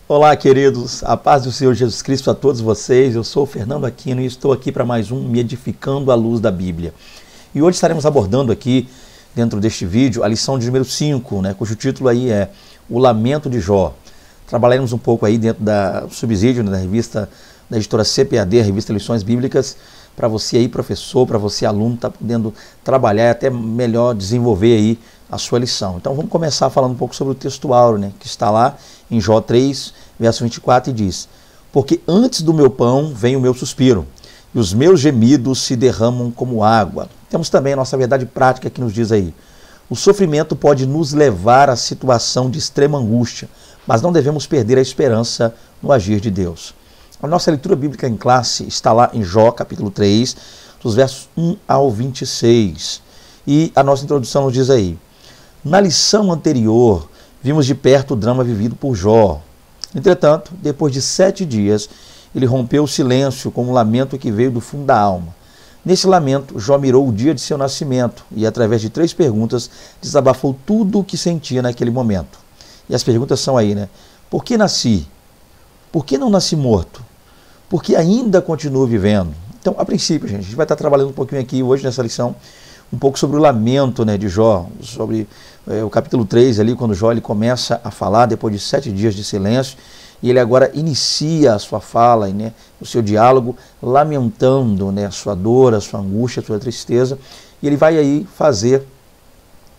Olá, queridos, a paz do Senhor Jesus Cristo a todos vocês. Eu sou o Fernando Aquino e estou aqui para mais um Me Edificando à Luz da Bíblia. E hoje estaremos abordando aqui, dentro deste vídeo, a lição de número 5, cujo título aí é O Lamento de Jó. Trabalharemos um pouco aí dentro do subsídio da revista da editora CPAD, a revista Lições Bíblicas, para você aí, professor, para você aluno, tá podendo trabalhar e até melhor desenvolver aí a sua lição. Então vamos começar falando um pouco sobre o texto áureo, que está lá em Jó 3, verso 24, e diz: Porque antes do meu pão vem o meu suspiro, e os meus gemidos se derramam como água. Temos também a nossa verdade prática que nos diz aí: o sofrimento pode nos levar à situação de extrema angústia, mas não devemos perder a esperança no agir de Deus. A nossa leitura bíblica em classe está lá em Jó, capítulo 3, dos versos 1 ao 26. E a nossa introdução nos diz aí: na lição anterior, vimos de perto o drama vivido por Jó. Entretanto, depois de 7 dias, ele rompeu o silêncio com um lamento que veio do fundo da alma. Nesse lamento, Jó mirou o dia de seu nascimento e, através de 3 perguntas, desabafou tudo o que sentia naquele momento. E as perguntas são aí, Por que nasci? Por que não nasci morto? Por que ainda continuo vivendo? Então, a princípio, gente, a gente vai estar trabalhando um pouquinho aqui hoje nessa lição, um pouco sobre o lamento de Jó, sobre o capítulo 3 ali, quando Jó ele começa a falar depois de 7 dias de silêncio, e ele agora inicia a sua fala, o seu diálogo, lamentando a sua dor, a sua angústia, a sua tristeza, e ele vai aí fazer,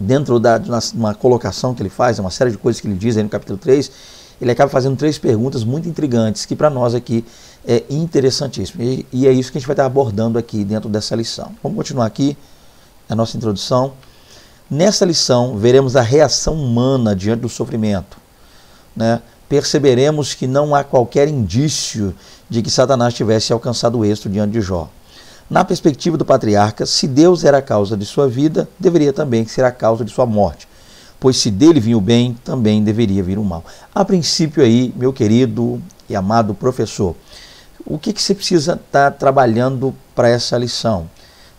dentro de uma colocação que ele faz, uma série de coisas que ele diz aí no capítulo 3, ele acaba fazendo 3 perguntas muito intrigantes, que para nós aqui é interessantíssimo, e é isso que a gente vai estar abordando aqui dentro dessa lição. Vamos continuar aqui a nossa introdução. Nessa lição, veremos a reação humana diante do sofrimento. Perceberemos que não há qualquer indício de que Satanás tivesse alcançado o êxito diante de Jó. Na perspectiva do patriarca, se Deus era a causa de sua vida, deveria também ser a causa de sua morte. Pois se dele vinha o bem, também deveria vir o mal. A princípio aí, meu querido e amado professor, o que você precisa estar trabalhando para essa lição?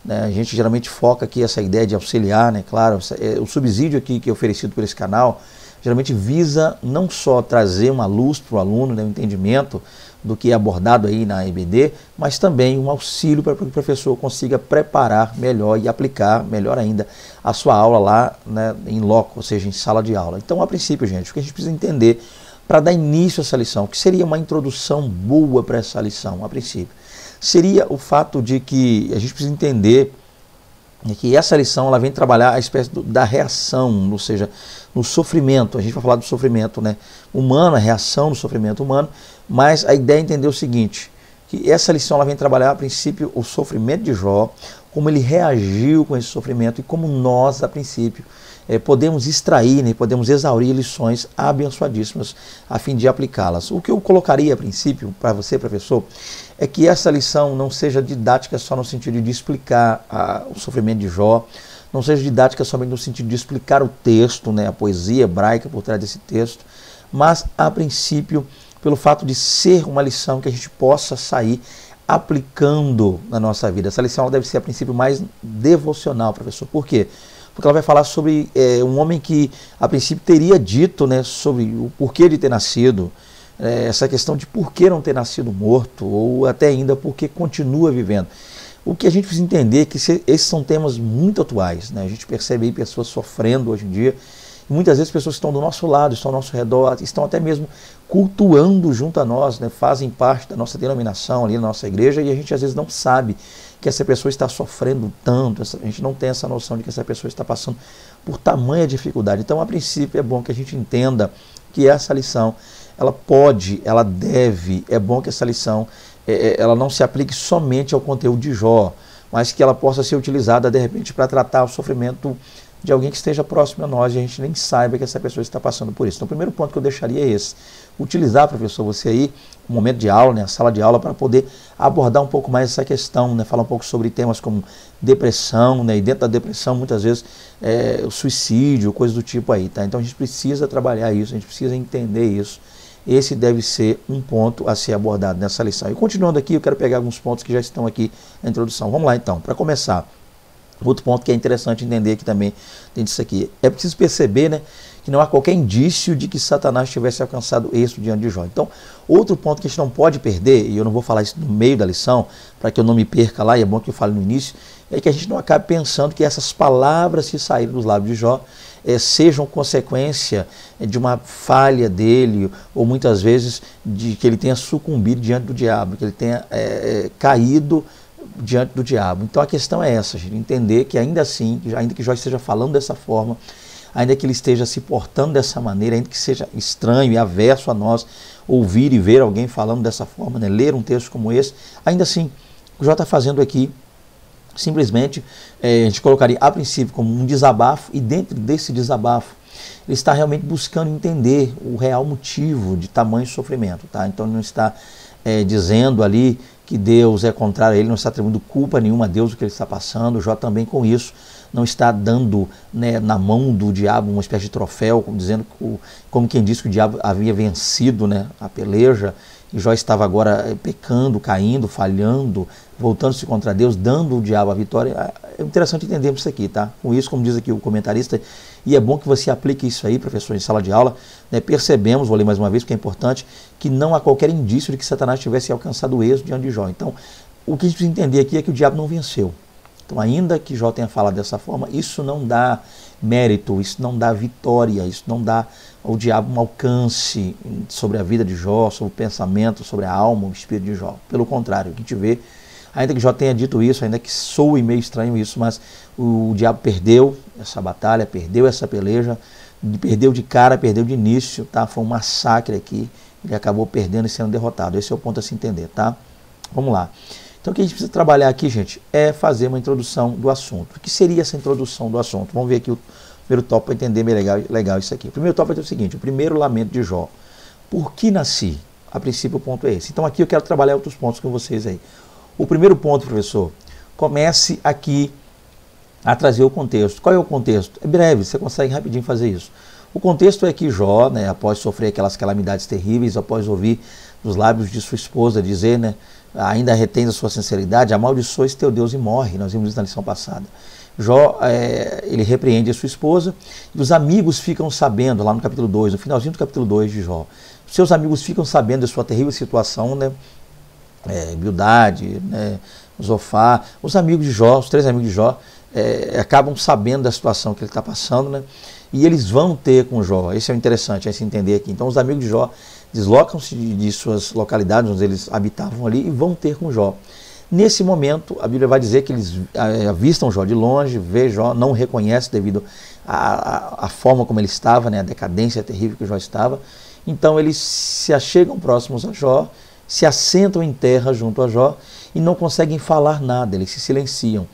A gente geralmente foca aqui essa ideia de auxiliar, claro, o subsídio aqui que é oferecido por esse canal, geralmente visa não só trazer uma luz para o aluno, um entendimento do que é abordado aí na EBD, mas também um auxílio para que o professor consiga preparar melhor e aplicar melhor ainda a sua aula lá em loco, ou seja, em sala de aula. Então, a princípio, gente, o que a gente precisa entender para dar início a essa lição, o que seria uma introdução boa para essa lição, a princípio, seria o fato de que a gente precisa entender que essa lição ela vem trabalhar a espécie da reação, ou seja, no sofrimento. A gente vai falar do sofrimento humano, a reação do sofrimento humano, mas a ideia é entender o seguinte, que essa lição ela vem trabalhar a princípio o sofrimento de Jó, como ele reagiu com esse sofrimento e como nós, a princípio, podemos extrair, podemos exaurir lições abençoadíssimas a fim de aplicá-las. O que eu colocaria a princípio para você, professor, é que essa lição não seja didática só no sentido de explicar o sofrimento de Jó, não seja didática somente no sentido de explicar o texto, a poesia hebraica por trás desse texto, mas a princípio pelo fato de ser uma lição que a gente possa sair aplicando na nossa vida. Essa lição deve ser a princípio mais devocional, professor. Por quê? Porque ela vai falar sobre um homem que a princípio teria dito sobre o porquê de ter nascido, essa questão de por que não ter nascido morto, ou até ainda por que continua vivendo. O que a gente precisa entender é que esses são temas muito atuais. A gente percebe aí pessoas sofrendo hoje em dia, e muitas vezes pessoas que estão do nosso lado, estão ao nosso redor, estão até mesmo cultuando junto a nós, fazem parte da nossa denominação ali na nossa igreja, e a gente às vezes não sabe que essa pessoa está sofrendo tanto, a gente não tem essa noção de que essa pessoa está passando por tamanha dificuldade. Então, a princípio, é bom que a gente entenda que essa lição, ela pode, ela deve, é bom que essa lição, ela não se aplique somente ao conteúdo de Jó, mas que ela possa ser utilizada, de repente, para tratar o sofrimento de alguém que esteja próximo a nós e a gente nem saiba que essa pessoa está passando por isso. Então, o primeiro ponto que eu deixaria é esse. Utilizar, professor, você aí, um momento de aula, a sala de aula, para poder abordar um pouco mais essa questão, falar um pouco sobre temas como depressão, e dentro da depressão, muitas vezes, o suicídio, coisas do tipo aí, Então, a gente precisa trabalhar isso, a gente precisa entender isso. Esse deve ser um ponto a ser abordado nessa lição. E continuando aqui, eu quero pegar alguns pontos que já estão aqui na introdução. Vamos lá, então, para começar. Outro ponto que é interessante entender aqui também, dentro disso aqui, é preciso perceber, que não há qualquer indício de que Satanás tivesse alcançado êxito diante de Jó. Então, outro ponto que a gente não pode perder, e eu não vou falar isso no meio da lição, para que eu não me perca lá, e é bom que eu fale no início, é que a gente não acabe pensando que essas palavras que saíram dos lábios de Jó sejam consequência de uma falha dele, ou muitas vezes de que ele tenha sucumbido diante do diabo, que ele tenha caído diante do diabo. Então a questão é essa, gente, entender que ainda assim, ainda que Jó esteja falando dessa forma, ainda que ele esteja se portando dessa maneira, ainda que seja estranho e averso a nós ouvir e ver alguém falando dessa forma, né, ler um texto como esse, ainda assim, o que Jó está fazendo aqui, simplesmente, a gente colocaria a princípio como um desabafo, e dentro desse desabafo, ele está realmente buscando entender o real motivo de tamanho sofrimento. Tá? Então ele não está dizendo ali que Deus é contrário a ele, não está atribuindo culpa nenhuma a Deus do que ele está passando. Jó também com isso não está dando, né, na mão do diabo uma espécie de troféu, como quem disse que o diabo havia vencido, né, a peleja, e Jó estava agora pecando, caindo, falhando, voltando-se contra Deus, dando ao diabo a vitória. É interessante entendermos isso aqui, tá? Com isso, como diz aqui o comentarista, e é bom que você aplique isso aí, professor, em sala de aula, né? Percebemos, vou ler mais uma vez, porque é importante, que não há qualquer indício de que Satanás tivesse alcançado o êxito diante de Jó. Então, o que a gente precisa entender aqui é que o diabo não venceu. Então, ainda que Jó tenha falado dessa forma, isso não dá mérito, isso não dá vitória, isso não dá ao diabo um alcance sobre a vida de Jó, sobre o pensamento, sobre a alma, o espírito de Jó. Pelo contrário, o que a gente vê, ainda que Jó tenha dito isso, ainda que soe meio estranho isso, mas o diabo perdeu essa batalha, perdeu essa peleja, perdeu de cara, perdeu de início, tá? Foi um massacre aqui, ele acabou perdendo e sendo derrotado. Esse é o ponto a se entender, tá? Vamos lá. Então o que a gente precisa trabalhar aqui, gente, é fazer uma introdução do assunto. O que seria essa introdução do assunto? Vamos ver aqui o primeiro tópico para entender bem legal isso aqui. O primeiro tópico é o seguinte, o primeiro lamento de Jó. Por que nasci? A princípio o ponto é esse. Então aqui eu quero trabalhar outros pontos com vocês aí. O primeiro ponto, professor, comece aqui a trazer o contexto. Qual é o contexto? É breve, você consegue rapidinho fazer isso. O contexto é que Jó, né, após sofrer aquelas calamidades terríveis, após ouvir dos lábios de sua esposa dizer, né, ainda retém a sua sinceridade, amaldiçoa teu Deus e morre. Nós vimos isso na lição passada. Jó, ele repreende a sua esposa, e os amigos ficam sabendo, lá no capítulo 2, no finalzinho do capítulo 2 de Jó, seus amigos ficam sabendo da sua terrível situação, né, Bildade, né, Zofar, os amigos de Jó, os 3 amigos de Jó, acabam sabendo da situação que ele está passando, né, e eles vão ter com Jó. Esse é o interessante, é se entender aqui. Então os amigos de Jó deslocam-se de suas localidades onde eles habitavam ali e vão ter com Jó. Nesse momento, a Bíblia vai dizer que eles avistam Jó de longe, vê Jó, não reconhece devido à forma como ele estava, né, a decadência terrível que Jó estava. Então eles se achegam próximos a Jó, se assentam em terra junto a Jó e não conseguem falar nada, eles se silenciam.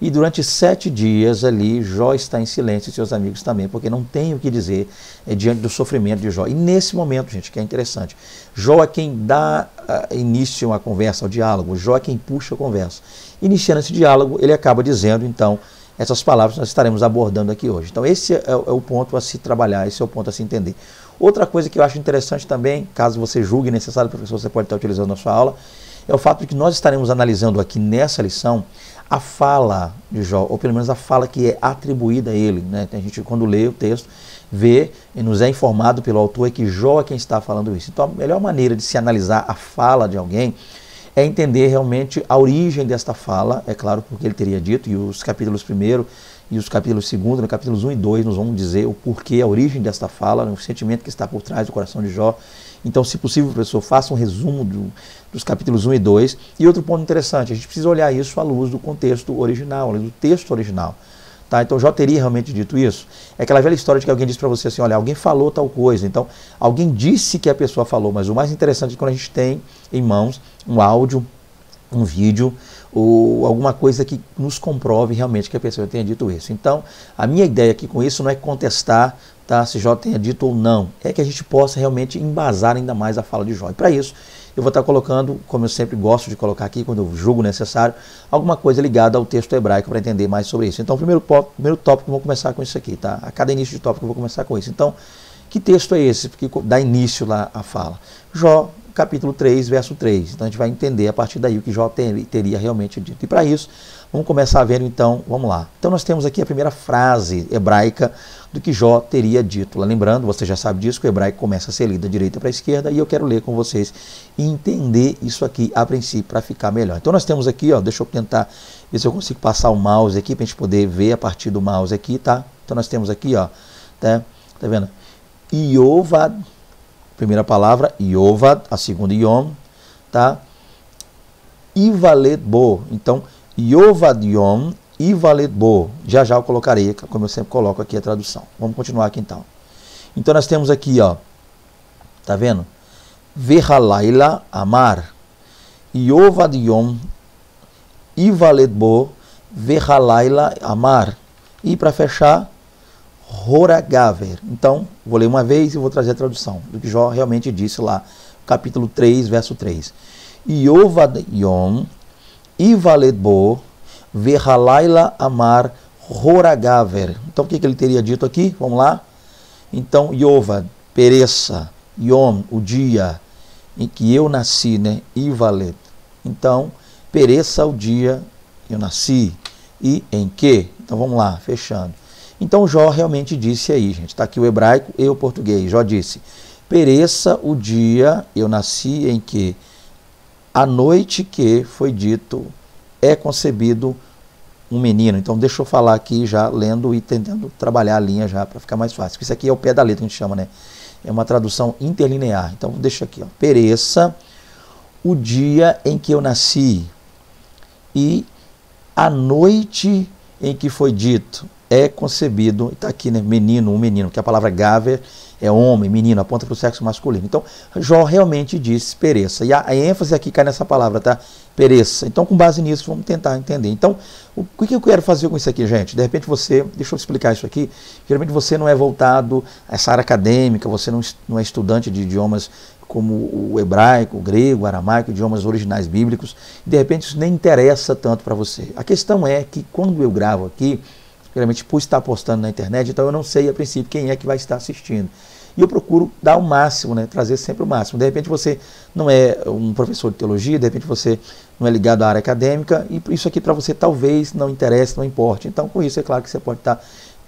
E durante 7 dias ali, Jó está em silêncio e seus amigos também, porque não tem o que dizer diante do sofrimento de Jó. E nesse momento, gente, que é interessante, Jó é quem dá início à conversa, ao diálogo, Jó é quem puxa a conversa. Iniciando esse diálogo, ele acaba dizendo, então, essas palavras que nós estaremos abordando aqui hoje. Então esse é o ponto a se trabalhar, esse é o ponto a se entender. Outra coisa que eu acho interessante também, caso você julgue necessário, professor, você pode estar utilizando na sua aula, é o fato de que nós estaremos analisando aqui nessa lição a fala de Jó, ou pelo menos a fala que é atribuída a ele, né? A gente, quando lê o texto, vê e nos é informado pelo autor que Jó é quem está falando isso. Então a melhor maneira de se analisar a fala de alguém é entender realmente a origem desta fala, é claro, porque ele teria dito, e os capítulos 1º e os capítulos 2º, no capítulos 1 e 2, nos vão dizer o porquê, a origem desta fala, o sentimento que está por trás do coração de Jó. Então, se possível, professor, faça um resumo dos capítulos 1 e 2. E outro ponto interessante, a gente precisa olhar isso à luz do contexto original, à luz do texto original. Tá? Então, Jó teria realmente dito isso? É aquela velha história de que alguém disse para você assim, olha, alguém falou tal coisa. Então, alguém disse que a pessoa falou, mas o mais interessante é quando a gente tem em mãos um áudio, um vídeo, ou alguma coisa que nos comprove realmente que a pessoa tenha dito isso. Então, a minha ideia aqui com isso não é contestar, tá, se Jó tenha dito ou não, é que a gente possa realmente embasar ainda mais a fala de Jó. E para isso, eu vou estar colocando, como eu sempre gosto de colocar aqui, quando eu julgo necessário, alguma coisa ligada ao texto hebraico para entender mais sobre isso. Então, o primeiro tópico, vamos começar com isso aqui, tá? A cada início de tópico eu vou começar com isso. Então, Que texto é esse? Porque dá início lá à fala. Jó, capítulo 3, verso 3. Então a gente vai entender a partir daí o que Jó teria realmente dito. E para isso, vamos começar a ver então, vamos lá. Então nós temos aqui a primeira frase hebraica do que Jó teria dito. Lembrando, você já sabe disso, que o hebraico começa a ser lido da direita para a esquerda, e eu quero ler com vocês e entender isso aqui a princípio para ficar melhor. Então nós temos aqui, ó, deixa eu tentar ver se eu consigo passar o mouse aqui para a gente poder ver a partir do mouse aqui, tá? Então nós temos aqui, ó, tá vendo? Iovad, primeira palavra, Iovad, a segunda Yom, tá? Ivalet bo. Então, Iovad Yom, Ivalet bo. Já já eu colocarei, como eu sempre coloco aqui a tradução. Vamos continuar aqui então. Então nós temos aqui, ó, tá vendo? Vehalaila amar. Iovad Yom, Ivalet bo, Vehalaila amar. E para fechar, Horagaver. Então, vou ler uma vez e vou trazer a tradução do que Jó realmente disse lá, capítulo 3, verso 3. Iovad Yom, Ivalet bo, Vehalaila amar, Horagaver. Então, o que ele teria dito aqui? Vamos lá? Então, Iovad, pereça, Yom, o dia em que eu nasci, né? Ivalet. Então, pereça o dia que eu nasci. E em que? Então, vamos lá, fechando. Então Jó realmente disse aí, gente, está aqui o hebraico e o português. Jó disse, pereça o dia eu nasci em que a noite que foi dito é concebido um menino. Então deixa eu falar aqui já lendo e tentando trabalhar a linha já para ficar mais fácil. Isso aqui é o pé da letra que a gente chama, né? É uma tradução interlinear. Então deixa aqui, ó. Pereça o dia em que eu nasci e a noite em que foi dito é concebido, está aqui, né, menino, um menino, que a palavra gaver é homem, menino, aponta para o sexo masculino. Então, Jó realmente disse pereça. E a ênfase aqui cai nessa palavra, tá? Pereça. Então, com base nisso, vamos tentar entender. Então, o que eu quero fazer com isso aqui, gente? De repente você, deixa eu explicar isso aqui, geralmente você não é voltado a essa área acadêmica, você não é estudante de idiomas como o hebraico, o grego, o aramaico, idiomas originais bíblicos, e de repente isso nem interessa tanto para você. A questão é que quando eu gravo aqui, geralmente por estar postando na internet, então eu não sei a princípio quem é que vai estar assistindo. E eu procuro dar o máximo, né, trazer sempre o máximo. De repente você não é um professor de teologia, de repente você não é ligado à área acadêmica, e isso aqui para você talvez não interesse, não importe. Então com isso é claro que você pode estar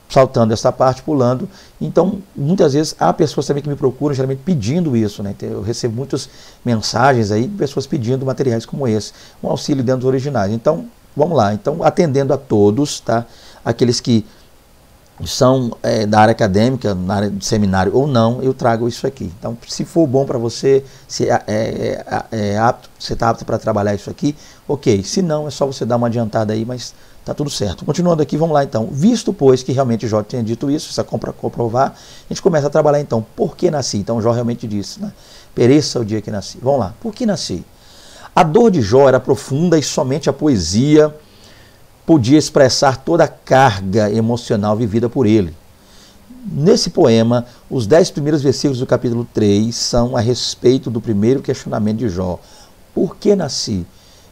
saltando essa parte, pulando. Então muitas vezes há pessoas também que me procuram, geralmente pedindo isso, né? Eu recebo muitas mensagens aí, pessoas pedindo materiais como esse, um auxílio dentro dos originais. Então vamos lá, então atendendo a todos, tá? Aqueles que são da área acadêmica, na área de seminário ou não, eu trago isso aqui. Então, se for bom para você, se apto, você está apto para trabalhar isso aqui, ok. Se não, é só você dar uma adiantada aí, mas está tudo certo. Continuando aqui, vamos lá então. Visto, pois, que realmente Jó tinha dito isso, isso é para comprovar, a gente começa a trabalhar então. Por que nasci? Então, Jó realmente disse, né? Pereça o dia que nasci. Vamos lá. Por que nasci? A dor de Jó era profunda e somente a poesia podia expressar toda a carga emocional vivida por ele. Nesse poema, os 10 primeiros versículos do capítulo 3 são a respeito do primeiro questionamento de Jó. Por que nasci?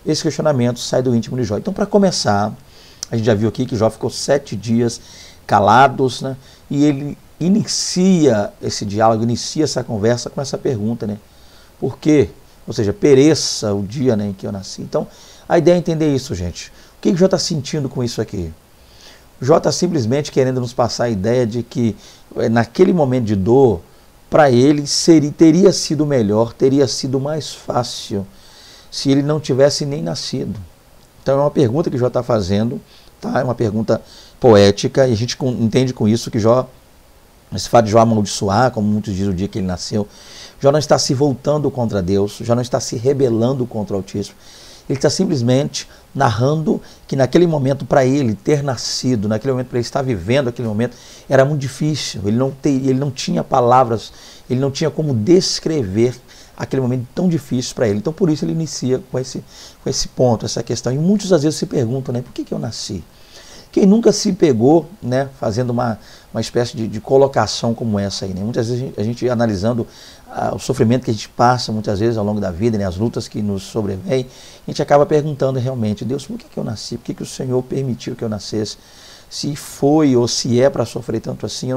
Esse questionamento sai do íntimo de Jó. Então, para começar, a gente já viu aqui que Jó ficou 7 dias calados, né? E ele inicia esse diálogo, inicia essa conversa com essa pergunta, né? Por quê? Ou seja, pereça o dia, né, em que eu nasci. Então, a ideia é entender isso, gente. O que Jó está sentindo com isso aqui? Jó está simplesmente querendo nos passar a ideia de que naquele momento de dor, para ele teria sido melhor, teria sido mais fácil se ele não tivesse nem nascido. Então é uma pergunta que Jó está fazendo, tá? É uma pergunta poética, e a gente entende com isso que Jó, esse fato de Jó amaldiçoar, como muitos dizem o dia que ele nasceu, Jó não está se voltando contra Deus, Jó não está se rebelando contra o Altíssimo. Ele está simplesmente narrando que naquele momento, para ele ter nascido, naquele momento, para ele estar vivendo aquele momento, era muito difícil. Ele não tinha palavras, ele não tinha como descrever aquele momento tão difícil para ele. Então, por isso, ele inicia com esse ponto, essa questão. E muitos, às vezes, se perguntam, né, por que eu nasci? Quem nunca se pegou, né, fazendo uma espécie de colocação como essa aí, né? Muitas vezes a gente analisando o sofrimento que a gente passa muitas vezes ao longo da vida, né, as lutas que nos sobrevêm, a gente acaba perguntando realmente, Deus, por que eu nasci? Por que o Senhor permitiu que eu nascesse? se foi ou se é para sofrer tanto assim.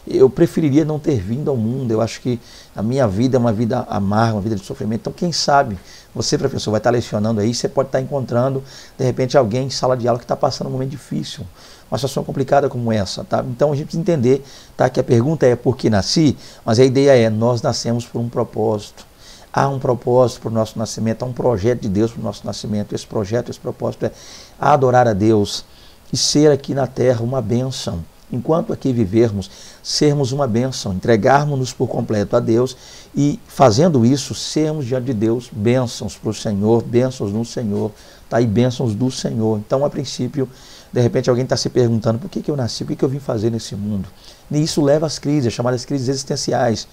Eu preferiria não ter vindo ao mundo. Eu acho que a minha vida é uma vida amarga, uma vida de sofrimento. Então, quem sabe, você, professor, vai estar lecionando aí, você pode estar encontrando, de repente, alguém em sala de aula que está passando um momento difícil, uma situação complicada como essa, tá? Então, a gente precisa entender, tá, que a pergunta é por que nasci, mas a ideia é, nós nascemos por um propósito. Há um propósito para o nosso nascimento, há um projeto de Deus para o nosso nascimento. Esse projeto, esse propósito é adorar a Deus e ser aqui na terra uma bênção. Enquanto aqui vivermos, sermos uma bênção, entregarmos-nos por completo a Deus e, fazendo isso, sermos diante de Deus bênçãos para o Senhor, bênçãos no Senhor, tá? E bênçãos do Senhor. Então, a princípio, de repente alguém está se perguntando, por que eu nasci, o que eu vim fazer nesse mundo? E isso leva às crises, as chamadas crises existenciais.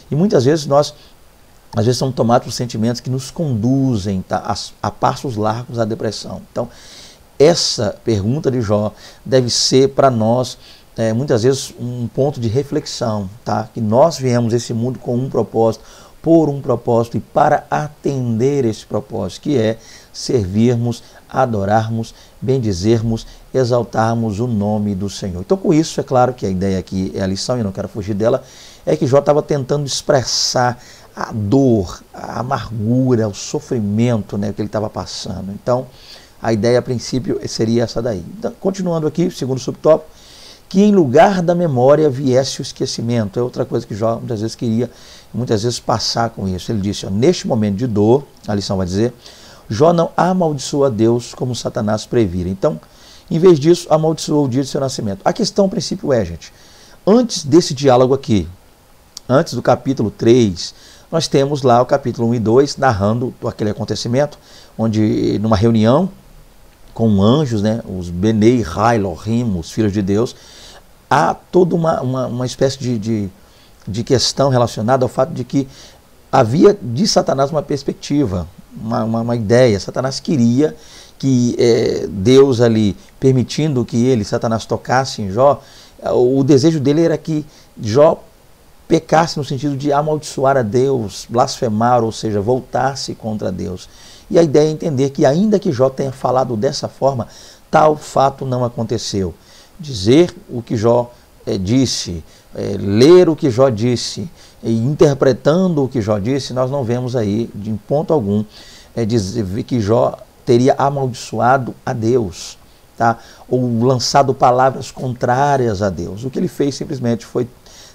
E muitas vezes nós, às vezes, somos tomados por sentimentos que nos conduzem, tá, a passos largos à depressão. Então, essa pergunta de Jó deve ser para nós, muitas vezes, um ponto de reflexão, tá? Que nós viemos a esse mundo com um propósito, por um propósito e para atender esse propósito, que é servirmos, adorarmos, bendizermos, exaltarmos o nome do Senhor. Então, com isso, é claro que a ideia aqui é a lição, e eu não quero fugir dela, é que Jó estava tentando expressar a dor, a amargura, o sofrimento, né, que ele estava passando. Então, a ideia a princípio seria essa daí. Então, continuando aqui, segundo subtópico, que em lugar da memória viesse o esquecimento. É outra coisa que Jó muitas vezes queria, muitas vezes passar com isso. Ele disse, ó, neste momento de dor, a lição vai dizer, Jó não amaldiçoa a Deus como Satanás previra. Então, em vez disso, amaldiçoou o dia de seu nascimento. A questão, a princípio, é, gente, antes desse diálogo aqui, antes do capítulo 3, nós temos lá o capítulo 1 e 2, narrando aquele acontecimento, onde numa reunião com anjos, né, os Benei Rai Elohim, os filhos de Deus, há toda uma espécie de questão relacionada ao fato de que havia de Satanás uma perspectiva, uma ideia. Satanás queria que Deus ali, permitindo que Satanás tocasse em Jó, o desejo dele era que Jó pecasse no sentido de amaldiçoar a Deus, blasfemar, ou seja, voltar-se contra Deus. E a ideia é entender que ainda que Jó tenha falado dessa forma, tal fato não aconteceu. Dizer o que Jó disse, ler o que Jó disse, e interpretando o que Jó disse, nós não vemos aí, de ponto algum, dizer que Jó teria amaldiçoado a Deus, tá? Ou lançado palavras contrárias a Deus. O que ele fez simplesmente foi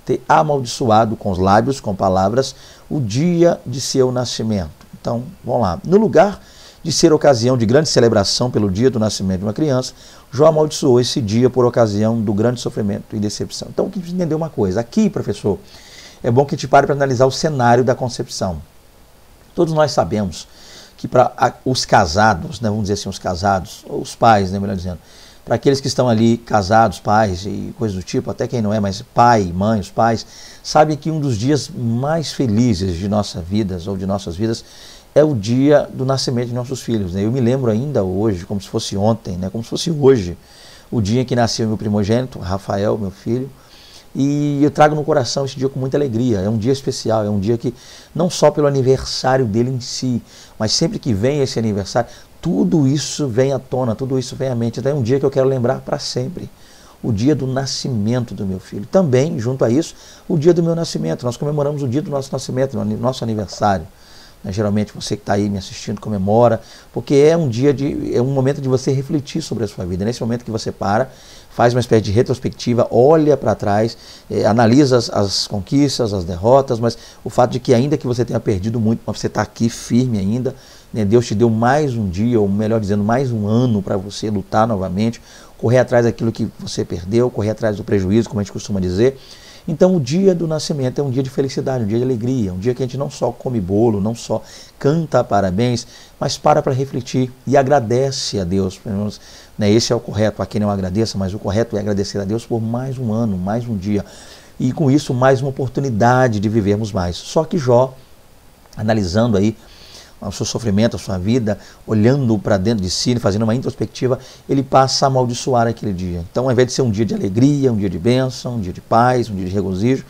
ter amaldiçoado com os lábios, com palavras, o dia de seu nascimento. Então, vamos lá. No lugar de ser ocasião de grande celebração pelo dia do nascimento de uma criança, Jó amaldiçoou esse dia por ocasião do grande sofrimento e decepção. Então, o que precisa entender uma coisa. Aqui, professor, é bom que a gente pare para analisar o cenário da concepção. Todos nós sabemos que para os casados, né, vamos dizer assim, os casados, ou os pais, né, melhor dizendo, para aqueles que estão ali casados, pais e coisas do tipo, até quem não é, mas pai, mãe, os pais, sabem que um dos dias mais felizes de nossas vidas, ou de nossas vidas, é o dia do nascimento de nossos filhos, né? Eu me lembro ainda hoje, como se fosse ontem, né, como se fosse hoje, o dia em que nasceu meu primogênito, Rafael, meu filho, e eu trago no coração esse dia com muita alegria. É um dia especial, é um dia que, não só pelo aniversário dele em si, mas sempre que vem esse aniversário, tudo isso vem à tona, tudo isso vem à mente. Então é um dia que eu quero lembrar para sempre. O dia do nascimento do meu filho. Também, junto a isso, o dia do meu nascimento. Nós comemoramos o dia do nosso nascimento, nosso aniversário. Geralmente você que está aí me assistindo comemora, porque é um momento de você refletir sobre a sua vida. Nesse momento que você faz uma espécie de retrospectiva, olha para trás, analisa as conquistas, as derrotas, mas o fato de que ainda que você tenha perdido muito, mas você está aqui firme ainda, né? Deus te deu mais um dia, ou melhor dizendo, mais um ano para você lutar novamente, correr atrás daquilo que você perdeu, correr atrás do prejuízo, como a gente costuma dizer. Então o dia do nascimento é um dia de felicidade, um dia de alegria, um dia que a gente não só come bolo, não só canta parabéns, mas para refletir e agradece a Deus. Pelo menos, né, esse é o correto, aqui não agradeça, mas o correto é agradecer a Deus por mais um ano, mais um dia. E com isso, mais uma oportunidade de vivermos mais. Só que Jó, analisando aí o seu sofrimento, a sua vida, olhando para dentro de si, fazendo uma introspectiva, ele passa a amaldiçoar aquele dia. Então, ao invés de ser um dia de alegria, um dia de bênção, um dia de paz, um dia de regozijo,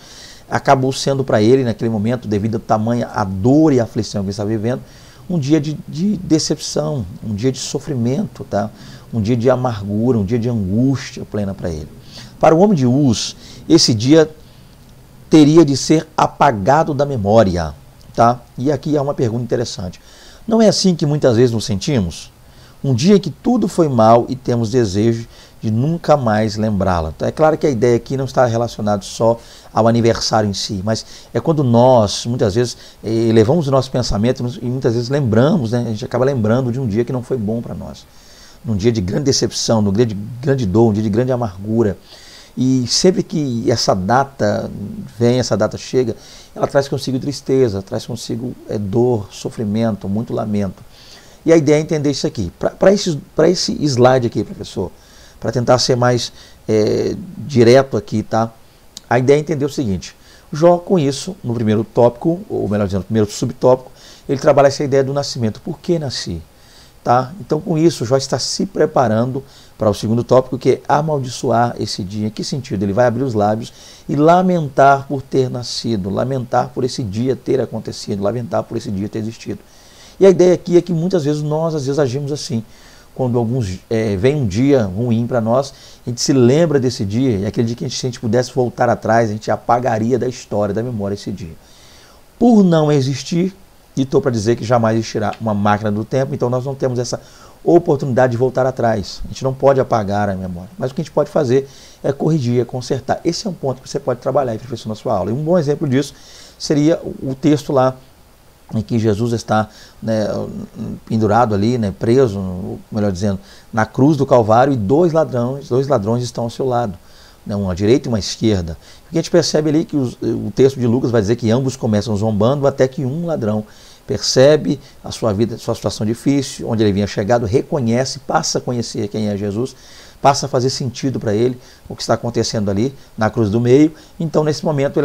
acabou sendo para ele, naquele momento, devido a tamanha a dor e a aflição que ele estava vivendo, um dia de decepção, um dia de sofrimento, tá? Um dia de amargura, um dia de angústia plena para ele. Para o homem de Uz, esse dia teria de ser apagado da memória, tá? E aqui há uma pergunta interessante. Não é assim que muitas vezes nos sentimos? Um dia que tudo foi mal e temos desejo de nunca mais lembrá-la. Então, é claro que a ideia aqui não está relacionada só ao aniversário em si, mas é quando nós, muitas vezes, levamos o nosso pensamento e muitas vezes lembramos, né? A gente acaba lembrando de um dia que não foi bom para nós. Num dia de grande decepção, num dia de grande dor, um dia de grande amargura. E sempre que essa data vem, essa data chega, ela traz consigo tristeza, traz consigo dor, sofrimento, muito lamento. E a ideia é entender isso aqui. Para esse slide aqui, professor, para tentar ser mais direto aqui, tá? A ideia é entender o seguinte. Jó, com isso, no primeiro tópico, ou melhor dizendo, no primeiro subtópico, ele trabalha essa ideia do nascimento. Por que nasci? Tá? Então, com isso, Jó está se preparando para o segundo tópico, que é amaldiçoar esse dia. Em que sentido? Ele vai abrir os lábios e lamentar por ter nascido, lamentar por esse dia ter acontecido, lamentar por esse dia ter existido. E a ideia aqui é que muitas vezes nós, às vezes, agimos assim. Quando vem um dia ruim para nós, a gente se lembra desse dia, e aquele dia que se a gente pudesse voltar atrás, a gente apagaria da história, da memória esse dia. Por não existir, e estou para dizer que jamais existirá uma máquina do tempo, então nós não temos essa oportunidade de voltar atrás. A gente não pode apagar a memória. Mas o que a gente pode fazer é corrigir, é consertar. Esse é um ponto que você pode trabalhar, professor, na sua aula. E um bom exemplo disso seria o texto lá em que Jesus está, né, pendurado ali, né, preso, melhor dizendo, na cruz do Calvário, e dois ladrões estão ao seu lado, né, uma à direita e uma à esquerda. O que a gente percebe ali que o texto de Lucas vai dizer que ambos começam zombando, até que um ladrão percebe a sua vida, sua situação difícil, onde ele vinha chegado, reconhece, passa a conhecer quem é Jesus, passa a fazer sentido para ele o que está acontecendo ali na cruz do meio. Então, nesse momento,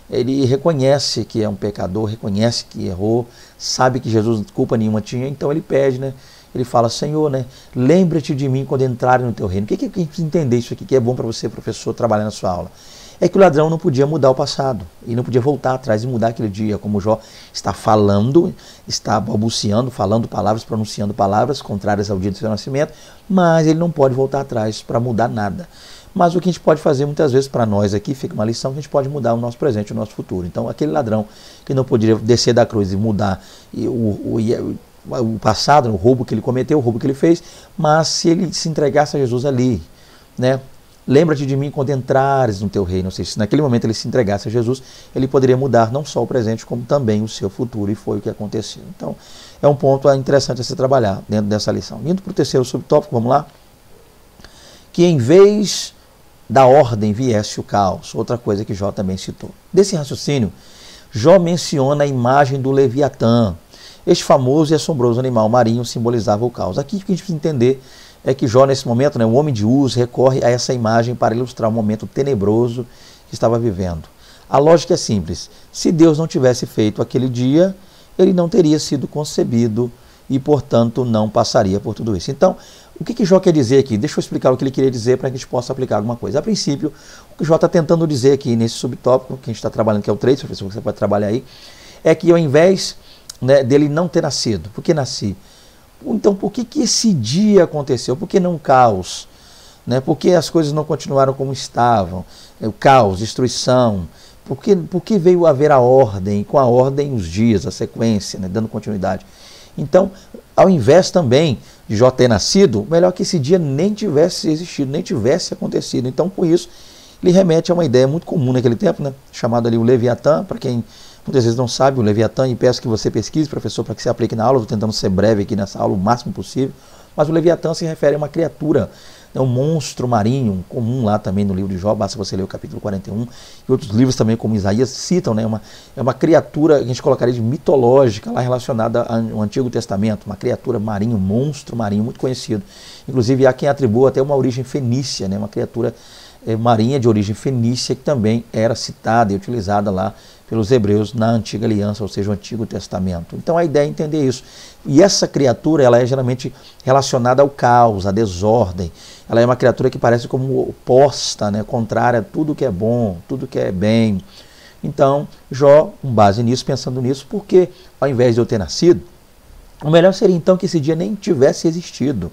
ele reconhece que é um pecador, reconhece que errou, sabe que Jesus culpa nenhuma tinha, então ele pede, né? Ele fala, Senhor, né, lembra-te de mim quando entrarem no teu reino. O que a gente precisa entender isso aqui, que é bom para você, professor, trabalhar na sua aula? É que o ladrão não podia mudar o passado, e não podia voltar atrás e mudar aquele dia, como Jó está falando, está balbuciando, falando palavras, pronunciando palavras contrárias ao dia do seu nascimento, mas ele não pode voltar atrás para mudar nada. Mas o que a gente pode fazer muitas vezes para nós aqui, fica uma lição que a gente pode mudar o nosso presente, o nosso futuro. Então, aquele ladrão que não poderia descer da cruz e mudar o passado, o roubo que ele cometeu, o roubo que ele fez, mas se ele se entregasse a Jesus ali, né? Lembra-te de mim quando entrares no teu reino. Ou seja, se naquele momento ele se entregasse a Jesus, ele poderia mudar não só o presente, como também o seu futuro, e foi o que aconteceu. Então, é um ponto interessante a se trabalhar dentro dessa lição. Indo para o terceiro subtópico, vamos lá. Que em vez da ordem viesse o caos, outra coisa que Jó também citou. Desse raciocínio, Jó menciona a imagem do Leviatã. Este famoso e assombroso animal marinho simbolizava o caos. Aqui o que a gente precisa entender é que Jó, nesse momento, né, o homem de Uz, recorre a essa imagem para ilustrar o momento tenebroso que estava vivendo. A lógica é simples. Se Deus não tivesse feito aquele dia, ele não teria sido concebido e, portanto, não passaria por tudo isso. Então, o que Jó quer dizer aqui? Deixa eu explicar o que ele queria dizer para que a gente possa aplicar alguma coisa. A princípio, o que Jó está tentando dizer aqui nesse subtópico, que a gente está trabalhando, que é o 3, professor, que você pode trabalhar aí, é que ao invés, né, dele não ter nascido, por que nasci? Então, por que esse dia aconteceu? Por que não caos? Né? Por que as coisas não continuaram como estavam? O caos, destruição. Por que veio a haver a ordem? Com a ordem, os dias, a sequência, né? Dando continuidade. Então, ao invés também de Jó ter nascido, melhor que esse dia nem tivesse existido, nem tivesse acontecido. Então, com isso, ele remete a uma ideia muito comum naquele tempo, né? Chamado ali o Leviatã, para quem muitas vezes não sabe, o Leviatã, e peço que você pesquise, professor, para que você aplique na aula. Estou tentando ser breve aqui nessa aula, o máximo possível. Mas o Leviatã se refere a uma criatura, né, um monstro marinho, comum lá também no livro de Jó, basta você ler o capítulo 41, e outros livros também, como Isaías, citam, né, é uma criatura que a gente colocaria de mitológica, lá relacionada ao Antigo Testamento, uma criatura marinho, monstro marinho, muito conhecido. Inclusive há quem atribua até uma origem fenícia, né, uma criatura marinha de origem fenícia, que também era citada e utilizada lá pelos hebreus na Antiga Aliança, ou seja, o Antigo Testamento. Então a ideia é entender isso. E essa criatura, ela é geralmente relacionada ao caos, à desordem. Ela é uma criatura que parece como oposta, né, contrária a tudo que é bom, tudo que é bem. Então, Jó, com base nisso, pensando nisso, porque ao invés de eu ter nascido, O melhor seria então que esse dia nem tivesse existido.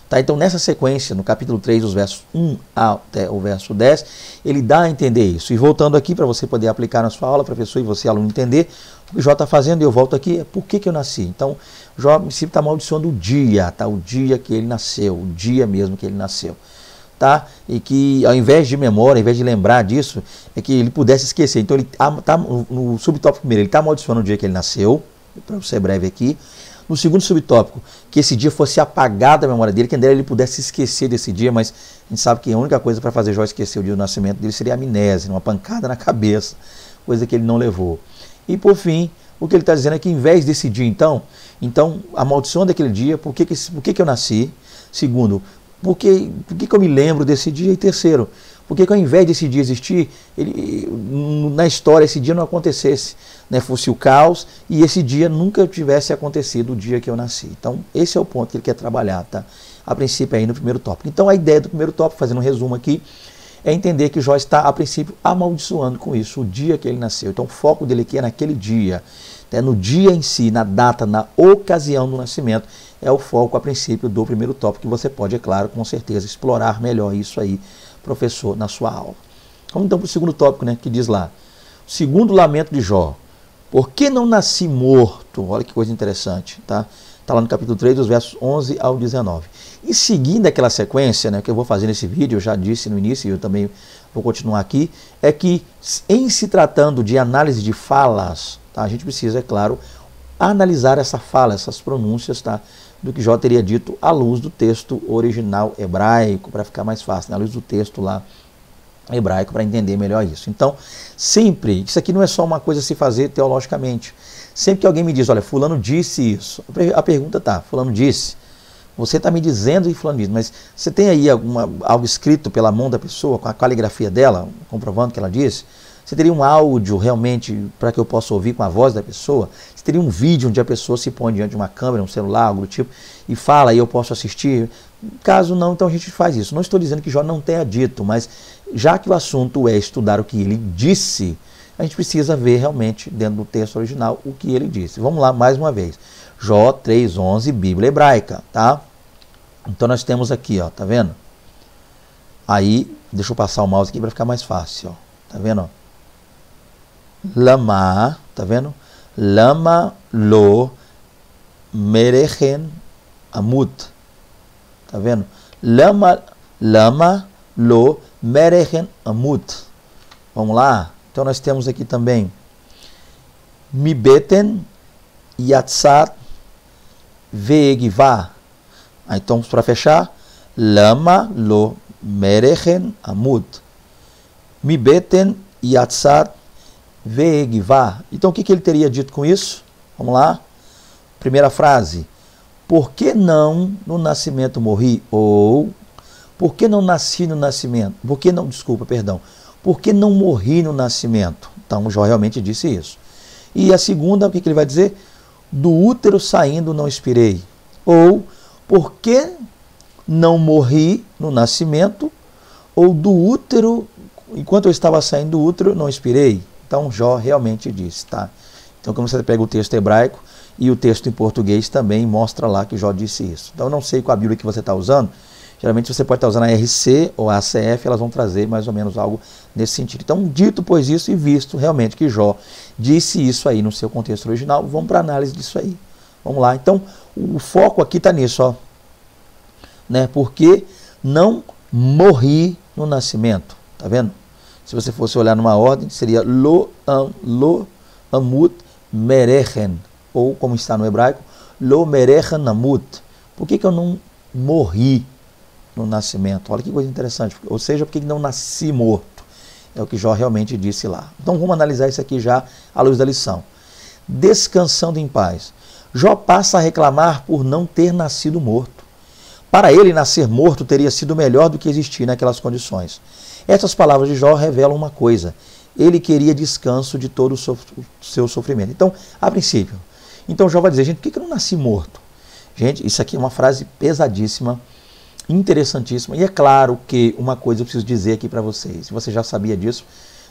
Tá? Então nessa sequência, no capítulo 3, os versos 1 até o verso 10, ele dá a entender isso. E voltando aqui para você poder aplicar na sua aula, professor, e você, aluno, entender o que Jó está fazendo, e eu volto aqui, é por que eu nasci. Então Jó, no princípio, está amaldiçoando o dia, tá? O dia que ele nasceu, o dia mesmo que ele nasceu. Tá? E que ao invés de memória, ao invés de lembrar disso, é que ele pudesse esquecer. Então ele tá no subtópico primeiro, ele está amaldiçoando o dia que ele nasceu, para ser breve aqui. No segundo subtópico, que esse dia fosse apagado da memória dele, que ele pudesse esquecer desse dia, mas a gente sabe que a única coisa para fazer Jó esquecer o dia do nascimento dele seria a amnésia, uma pancada na cabeça, coisa que ele não levou. E por fim, o que ele está dizendo é que em vez desse dia, então a maldição daquele dia, por que eu nasci? Segundo, por que eu me lembro desse dia? E terceiro, por que ao invés desse dia existir, na história esse dia não acontecesse, né? Fosse o caos e esse dia nunca tivesse acontecido o dia que eu nasci. Então esse é o ponto que ele quer trabalhar, tá? A princípio aí no primeiro tópico. Então a ideia do primeiro tópico, fazendo um resumo aqui, é entender que Jó está a princípio amaldiçoando com isso o dia que ele nasceu. Então o foco dele aqui é naquele dia, né? No dia em si, na data, na ocasião do nascimento, é o foco a princípio do primeiro tópico, que você pode, é claro, com certeza, explorar melhor isso aí, professor, na sua aula. Vamos então para o segundo tópico, né, que diz lá, o segundo lamento de Jó. Por que não nasci morto? Olha que coisa interessante, tá? Está lá no capítulo 3, dos versos 11 ao 19. E seguindo aquela sequência, né, que eu vou fazer nesse vídeo, eu já disse no início e eu também vou continuar aqui, é que em se tratando de análise de falas, tá, a gente precisa, é claro, analisar essa fala, essas pronúncias, tá, do que Jó teria dito à luz do texto original hebraico, para ficar mais fácil, né, à luz do texto lá hebraico, para entender melhor isso. Então, sempre, isso aqui não é só uma coisa a se fazer teologicamente. Sempre que alguém me diz, olha, fulano disse isso, a pergunta tá, fulano disse, você está me dizendo e fulano disse, mas você tem aí algo escrito pela mão da pessoa, com a caligrafia dela, comprovando que ela disse? Você teria um áudio realmente para que eu possa ouvir com a voz da pessoa? Você teria um vídeo onde a pessoa se põe diante de uma câmera, um celular, algo do tipo, e fala e eu posso assistir? Caso não, então a gente faz isso. Não estou dizendo que Jó não tenha dito, mas já que o assunto é estudar o que ele disse, a gente precisa ver realmente dentro do texto original o que ele disse. Vamos lá mais uma vez. Jó 3:11, Bíblia hebraica, tá? Então nós temos aqui, ó, tá vendo? Aí, deixa eu passar o mouse aqui para ficar mais fácil, ó. Tá vendo, ó? Lama, tá vendo? Lama lo merechen amut. Tá vendo? Lama lo merechen amut. Vamos lá? Então nós temos aqui também Mibeten yatzat ve'egivah. Então, para fechar, Lama lo merechen amut. Mibeten yatzat ve'egivah. Então, o que ele teria dito com isso? Vamos lá. Primeira frase. Por que não no nascimento morri? Ou, por que não nasci no nascimento? Por que não morri no nascimento? Então, Jó realmente disse isso. E a segunda, o que ele vai dizer? Do útero saindo não expirei. Ou, por que não morri no nascimento? Ou do útero, enquanto eu estava saindo do útero, não expirei. Então, Jó realmente disse, tá? Então, quando você pega o texto hebraico e o texto em português também mostra lá que Jó disse isso. Então, eu não sei qual a Bíblia que você está usando. Geralmente você pode estar usando a RC ou a ACF, elas vão trazer mais ou menos algo nesse sentido. Então, dito pois isso e visto realmente que Jó disse isso aí no seu contexto original, vamos para a análise disso aí. Vamos lá. Então, o foco aqui está nisso, ó. Né? Porque não morri no nascimento. Tá vendo? Se você fosse olhar numa ordem, seria lo amut merechen. Ou, como está no hebraico, lo merechen amut. Por que eu não morri no nascimento? Olha que coisa interessante. Ou seja, por que não nasci morto? É o que Jó realmente disse lá. Então vamos analisar isso aqui já à luz da lição. Descansando em paz. Jó passa a reclamar por não ter nascido morto. Para ele, nascer morto teria sido melhor do que existir naquelas condições. Essas palavras de Jó revelam uma coisa. Ele queria descanso de todo o seu sofrimento. Então, a princípio. Então Jó vai dizer, gente, por que eu não nasci morto? Gente, isso aqui é uma frase pesadíssima, interessantíssima. E é claro que uma coisa eu preciso dizer aqui para vocês. Se você já sabia disso,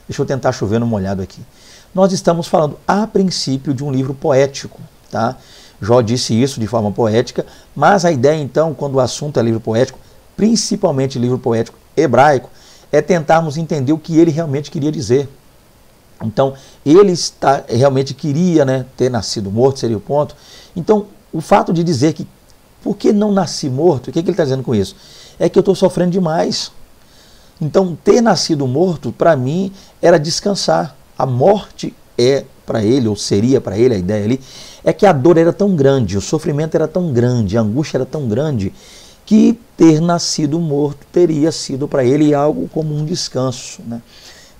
deixa eu tentar chover no molhado aqui. Nós estamos falando, a princípio, de um livro poético, tá? Jó disse isso de forma poética, mas a ideia então, quando o assunto é livro poético, principalmente livro poético hebraico, é tentarmos entender o que ele realmente queria dizer. Então, ele realmente queria, né, ter nascido morto, seria o ponto. Então, o fato de dizer que, por que não nasci morto, o que ele está dizendo com isso? É que eu estou sofrendo demais. Então, ter nascido morto, para mim, era descansar. A morte é para ele, ou seria para ele, a ideia ali, é que a dor era tão grande, o sofrimento era tão grande, a angústia era tão grande, que ter nascido morto teria sido para ele algo como um descanso, né?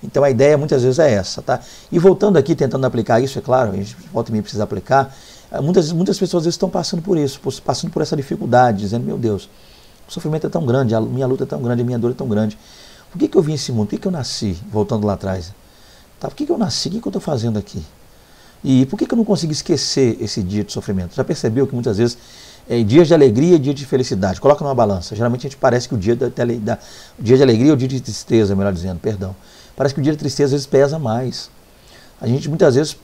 Então a ideia muitas vezes é essa, tá? E voltando aqui, tentando aplicar isso, é claro, a gente volta e meia precisa aplicar, muitas pessoas às vezes estão passando por isso, passando por essa dificuldade, dizendo, meu Deus, o sofrimento é tão grande, a minha luta é tão grande, a minha dor é tão grande. Por que eu vim a esse mundo? Por que eu nasci? Voltando lá atrás. Tá? Por que eu nasci? O que eu estou fazendo aqui? E por que eu não consigo esquecer esse dia de sofrimento? Já percebeu que muitas vezes dias de alegria e dia de felicidade, coloca numa balança. Geralmente a gente parece que o dia de alegria ou o dia de tristeza, melhor dizendo, perdão. Parece que o dia de tristeza às vezes pesa mais. A gente muitas vezes,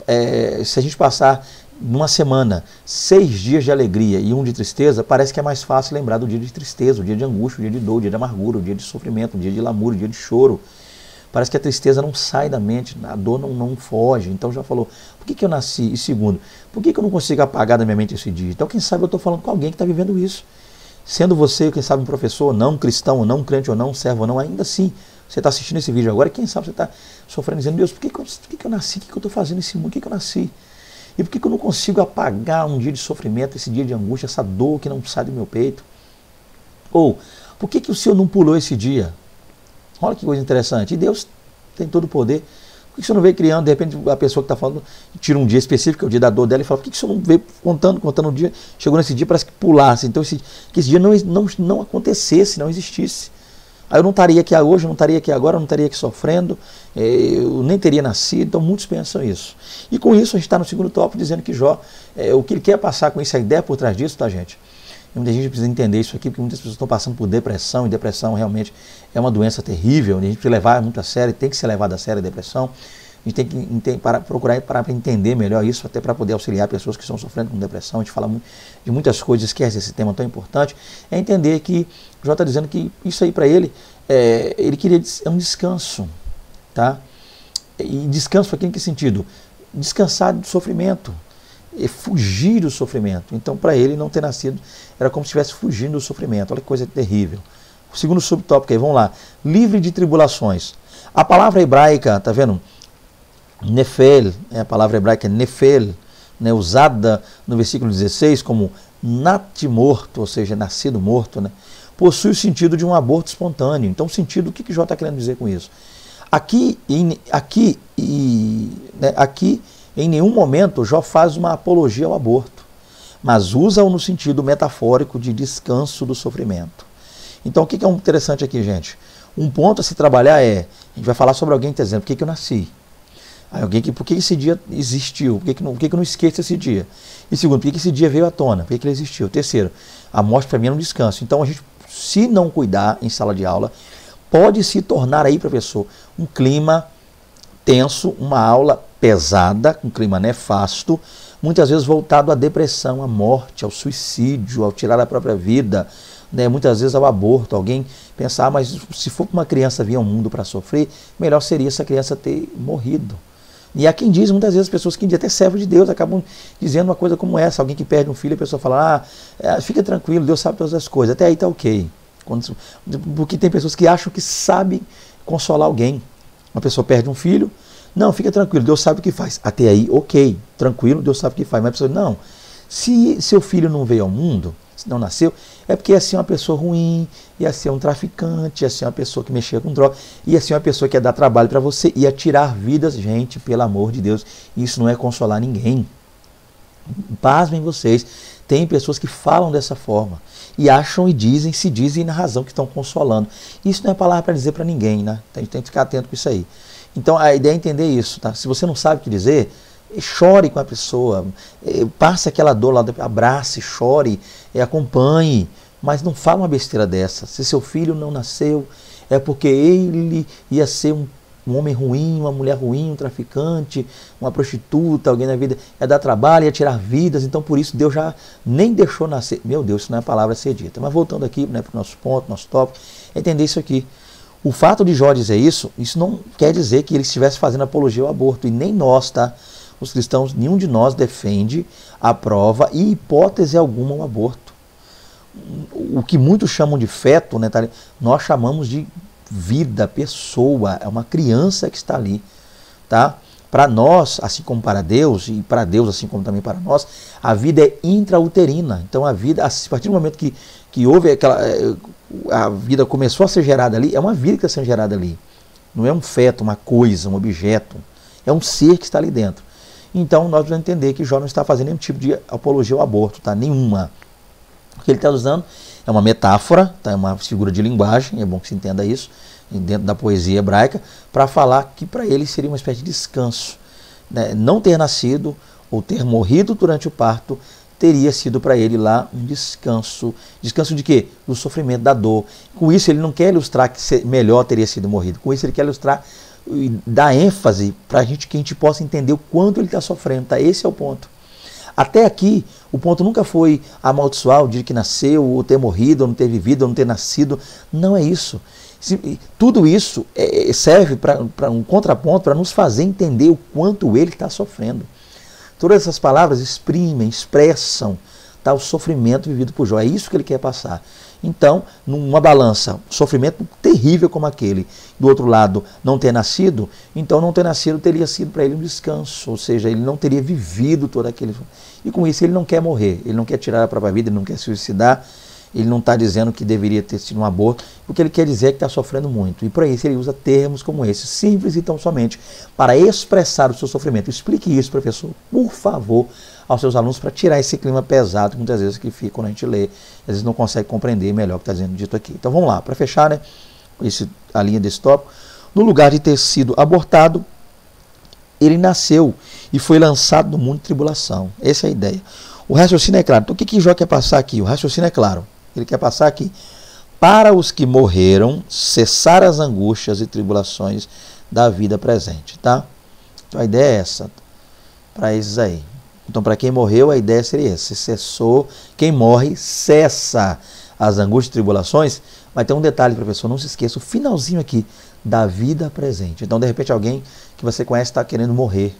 se a gente passar numa semana 6 dias de alegria e um de tristeza, parece que é mais fácil lembrar do dia de tristeza, o dia de angústia, o dia de dor, o dia de amargura, o dia de sofrimento, o dia de lamúria, o dia de choro. Parece que a tristeza não sai da mente, a dor não foge. Então já falou, por que eu nasci? E segundo, por que eu não consigo apagar da minha mente esse dia? Então quem sabe eu estou falando com alguém que está vivendo isso. Sendo você, quem sabe um professor, não um cristão, ou não um crente, ou não um servo, ou não, ainda assim, você está assistindo esse vídeo agora, quem sabe você está sofrendo, dizendo, Deus, por que eu nasci? O que eu estou fazendo nesse mundo? Por que eu nasci? E por que eu não consigo apagar um dia de sofrimento, esse dia de angústia, essa dor que não sai do meu peito? Ou, por que o Senhor não pulou esse dia? Olha que coisa interessante. E Deus tem todo o poder. Por que você não veio criando, de repente, a pessoa que está falando, tira um dia específico, que é o dia da dor dela, e fala, por que você não veio contando um dia, chegou nesse dia, parece que pulasse. Então, que esse dia não acontecesse, não existisse. Aí eu não estaria aqui hoje, eu não estaria aqui agora, eu não estaria aqui sofrendo, eu nem teria nascido. Então, muitos pensam isso. E com isso, a gente está no segundo tópico, dizendo que Jó, o que ele quer passar com isso, a ideia por trás disso, tá, gente? Muita gente precisa entender isso aqui, porque muitas pessoas estão passando por depressão, e depressão realmente é uma doença terrível, a gente precisa levar muito a sério, tem que ser levado a sério a depressão. A gente tem que procurar para entender melhor isso, até para poder auxiliar pessoas que estão sofrendo com depressão. A gente fala de muitas coisas, esquece esse tema tão importante. É entender que o Jó está dizendo que isso aí para ele, ele queria um descanso. Tá? E descanso aqui em que sentido? Descansar do sofrimento. Fugir do sofrimento. Então, para ele não ter nascido, era como se estivesse fugindo do sofrimento. Olha que coisa terrível. O segundo subtópico aí, vamos lá. Livre de tribulações. A palavra hebraica, tá vendo? Nefel, a palavra hebraica é nefel, né, usada no versículo 16 como natimorto, ou seja, nascido morto, né, possui o sentido de um aborto espontâneo. Então, o sentido, o que Jó está querendo dizer com isso? Aqui, em nenhum momento, Jó faz uma apologia ao aborto, mas usa-o no sentido metafórico de descanso do sofrimento. Então, o que é interessante aqui, gente? Um ponto a se trabalhar a gente vai falar sobre alguém que está dizendo, por que eu nasci? Por que esse dia existiu? Por que eu não esqueço esse dia? E segundo, por que esse dia veio à tona? Por que ele existiu? Terceiro, a morte para mim é um descanso. Então, a gente, se não cuidar em sala de aula, pode se tornar aí, professor, um clima tenso, uma aula pesada, um clima nefasto, muitas vezes voltado à depressão, à morte, ao suicídio, ao tirar a própria vida, né? Muitas vezes ao aborto. Alguém pensar, mas se for uma criança vir ao mundo para sofrer, melhor seria essa criança ter morrido. E há quem diz, muitas vezes, as pessoas que até servem de Deus acabam dizendo uma coisa como essa. Alguém que perde um filho, a pessoa fala, fica tranquilo, Deus sabe todas as coisas. Até aí está ok. Porque tem pessoas que acham que sabem consolar alguém. Uma pessoa perde um filho, não, fica tranquilo, Deus sabe o que faz. Até aí, ok, tranquilo, Deus sabe o que faz. Mas a pessoa, não, se seu filho não veio ao mundo, se não nasceu, é porque ia ser uma pessoa ruim, ia ser um traficante, ia ser uma pessoa que mexia com droga, ia ser uma pessoa que ia dar trabalho para você, ia tirar vidas. Gente, pelo amor de Deus, isso não é consolar ninguém. Pasmem vocês, tem pessoas que falam dessa forma e acham e se dizem na razão que estão consolando. Isso não é palavra para dizer para ninguém, né? A gente tem que ficar atento com isso aí. Então a ideia é entender isso, tá? Se você não sabe o que dizer, chore com a pessoa, passe aquela dor lá, abrace, chore, acompanhe, mas não fala uma besteira dessa. Se seu filho não nasceu, é porque ele ia ser um um homem ruim, uma mulher ruim, um traficante, uma prostituta, alguém na vida, ia dar trabalho, ia tirar vidas, então por isso Deus já nem deixou nascer. Meu Deus, isso não é a palavra a ser dita. Mas voltando aqui, né, para o nosso ponto, nosso tópico, é entender isso aqui. O fato de Jó dizer isso não quer dizer que ele estivesse fazendo apologia ao aborto, e nem nós, tá? Os cristãos, nenhum de nós defende, aprova e hipótese alguma o aborto. O que muitos chamam de feto, né, tá? Nós chamamos de vida, pessoa, é uma criança que está ali, tá? Para nós, assim como para Deus, e para Deus assim como também para nós, a vida é intrauterina. Então a vida, a partir do momento que houve aquela, a vida começou a ser gerada ali, é uma vida que está sendo gerada ali. Não é um feto, uma coisa, um objeto, é um ser que está ali dentro. Então nós vamos entender que Jó não está fazendo nenhum tipo de apologia ao aborto, tá? Nenhuma. O que ele está usando é uma metáfora, tá? É uma figura de linguagem, é bom que se entenda isso, dentro da poesia hebraica, para falar que para ele seria uma espécie de descanso. Né? Não ter nascido ou ter morrido durante o parto teria sido para ele lá um descanso. Descanso de quê? Do sofrimento, da dor. Com isso ele não quer ilustrar que melhor teria sido morrido. Com isso ele quer ilustrar e dar ênfase para que a gente possa entender o quanto ele está sofrendo. Tá? Esse é o ponto. Até aqui, o ponto nunca foi amaldiçoar o dia que nasceu, ou ter morrido, ou não ter vivido, ou não ter nascido. Não é isso. Tudo isso serve para um contraponto, para nos fazer entender o quanto ele está sofrendo. Todas essas palavras exprimem, expressam, tá, o sofrimento vivido por Jó. É isso que ele quer passar. Então, numa balança, sofrimento terrível como aquele, do outro lado, não ter nascido, então não ter nascido teria sido para ele um descanso, ou seja, ele não teria vivido todo aquele... E com isso ele não quer morrer, ele não quer tirar a própria vida, ele não quer se suicidar, ele não está dizendo que deveria ter sido um aborto, o que ele quer dizer é que está sofrendo muito. E para isso ele usa termos como esse, simples e tão somente, para expressar o seu sofrimento. Explique isso, professor, por favor, aos seus alunos, para tirar esse clima pesado que muitas vezes que fica quando a gente lê, às vezes não consegue compreender melhor o que está sendo dito aqui. Então vamos lá, para fechar, né, a linha desse tópico, no lugar de ter sido abortado, ele nasceu e foi lançado no mundo de tribulação. Essa é a ideia. O raciocínio é claro. Então o que Jó quer passar aqui? O raciocínio é claro. Ele quer passar aqui. Para os que morreram, cessar as angústias e tribulações da vida presente. Tá? Então a ideia é essa. Para esses aí. Então para quem morreu, a ideia seria essa. Cessou. Quem morre, cessa as angústias e tribulações. Mas tem um detalhe, professor. Não se esqueça. O finalzinho aqui. Da vida presente. Então de repente alguém que você conhece está querendo morrer.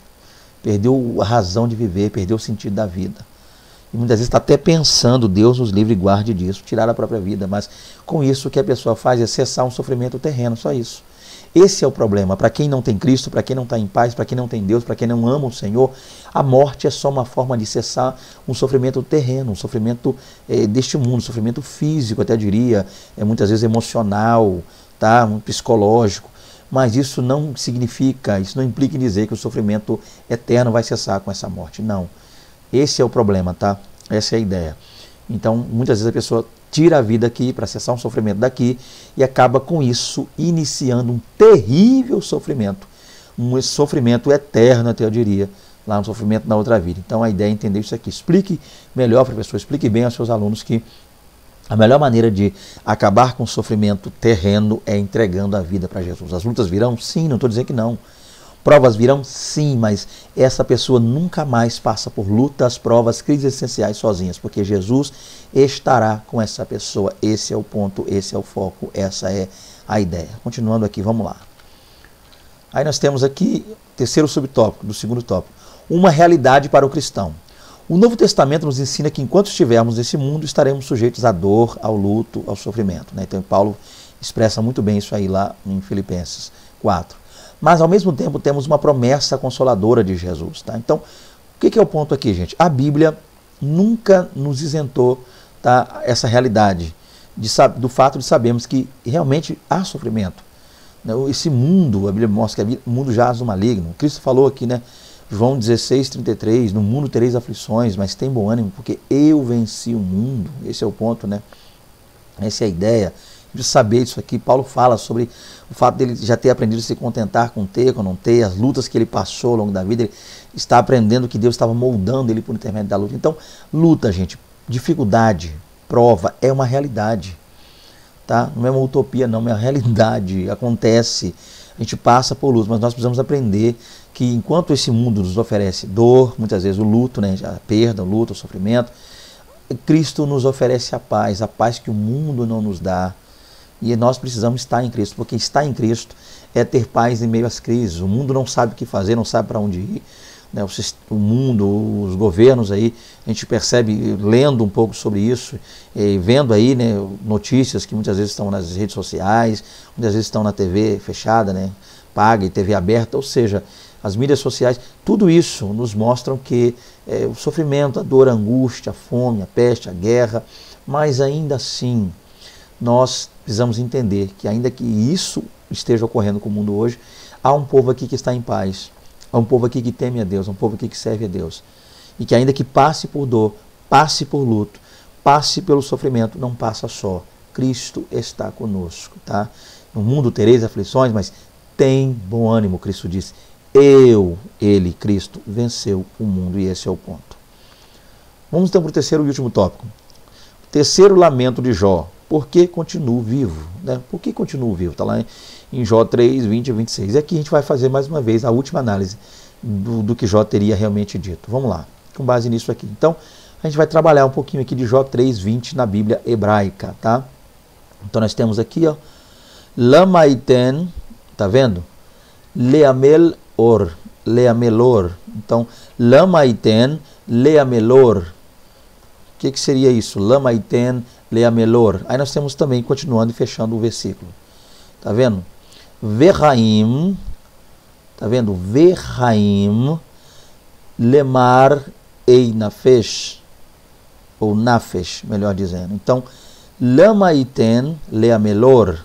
Perdeu a razão de viver. Perdeu o sentido da vida. E muitas vezes está até pensando, Deus nos livre e guarde disso, tirar a própria vida. Mas com isso o que a pessoa faz é cessar um sofrimento terreno, só isso. Esse é o problema. Para quem não tem Cristo, para quem não está em paz, para quem não tem Deus, para quem não ama o Senhor, a morte é só uma forma de cessar um sofrimento terreno, um sofrimento deste mundo, um sofrimento físico, até diria, muitas vezes emocional, tá? Um psicológico. Mas isso não significa, isso não implica em dizer que o sofrimento eterno vai cessar com essa morte. Não. Esse é o problema, tá? Essa é a ideia. Então, muitas vezes a pessoa tira a vida aqui para cessar um sofrimento daqui e acaba com isso iniciando um terrível sofrimento. Um sofrimento eterno, até eu diria, lá no sofrimento na outra vida. Então, a ideia é entender isso aqui. Explique melhor, professor, explique bem aos seus alunos que a melhor maneira de acabar com o sofrimento terreno é entregando a vida para Jesus. As lutas virão? Sim, não estou dizendo que não. Provas virão? Sim, mas essa pessoa nunca mais passa por lutas, provas, crises existenciais sozinhas, porque Jesus estará com essa pessoa. Esse é o ponto, esse é o foco, essa é a ideia. Continuando aqui, vamos lá. Aí nós temos aqui o terceiro subtópico, do segundo tópico. Uma realidade para o cristão. O Novo Testamento nos ensina que enquanto estivermos nesse mundo, estaremos sujeitos à dor, ao luto, ao sofrimento. Né? Então Paulo expressa muito bem isso aí lá em Filipenses 4. Mas, ao mesmo tempo, temos uma promessa consoladora de Jesus. Tá? Então, o que é o ponto aqui, gente? A Bíblia nunca nos isentou, tá, essa realidade do fato de sabermos que realmente há sofrimento. Esse mundo, a Bíblia mostra que o mundo jaz no maligno. Cristo falou aqui, né, João 16:33, no mundo tereis aflições, mas tem bom ânimo, porque eu venci o mundo. Esse é o ponto, né? Essa é a ideia. De saber isso aqui, Paulo fala sobre o fato dele já ter aprendido a se contentar com ter, com não ter, as lutas que ele passou ao longo da vida, ele está aprendendo que Deus estava moldando ele por intermédio da luta. Então, luta, gente, dificuldade, prova, é uma realidade, tá? Não é uma utopia, não, é uma realidade, acontece. a gente passa por luto, mas nós precisamos aprender que enquanto esse mundo nos oferece dor, muitas vezes o luto, né, a perda, o luto, o sofrimento, Cristo nos oferece a paz que o mundo não nos dá. E nós precisamos estar em Cristo, porque estar em Cristo é ter paz em meio às crises. O mundo não sabe o que fazer, não sabe para onde ir. Né? O mundo, os governos aí, a gente percebe lendo um pouco sobre isso, vendo aí, né, notícias que muitas vezes estão nas redes sociais, muitas vezes estão na TV fechada, né, paga e TV aberta, ou seja, as mídias sociais, tudo isso nos mostram que o sofrimento, a dor, a angústia, a fome, a peste, a guerra, mas ainda assim nós precisamos entender que ainda que isso esteja ocorrendo com o mundo hoje, há um povo aqui que está em paz, há um povo aqui que teme a Deus, há um povo aqui que serve a Deus, e que ainda que passe por dor, passe por luto, passe pelo sofrimento, não passa só. Cristo está conosco, tá? No mundo tereis aflições, mas tem bom ânimo, Cristo disse. Ele, Cristo, venceu o mundo, e esse é o ponto. Vamos então para o terceiro e último tópico. O terceiro lamento de Jó. Por que continuo vivo? Né? Por que continuo vivo? Está lá em Jó 3, 20 e 26. E aqui a gente vai fazer mais uma vez a última análise do que Jó teria realmente dito. Vamos lá, com base nisso aqui. Então, a gente vai trabalhar um pouquinho aqui de Jó 3, 20 na Bíblia hebraica, tá? Então nós temos aqui, ó, Lamaiten, tá vendo? Leamelor. Então, Lamaiten, Leamelor. O que seria isso? Lamaiten, Leamelor. Aí nós temos também, continuando e fechando o versículo. Tá vendo? Verraim, tá vendo? Verraim, Lemar Einafesh, ou Nafesh, melhor dizendo. Então, Lamaiten, Leamelor,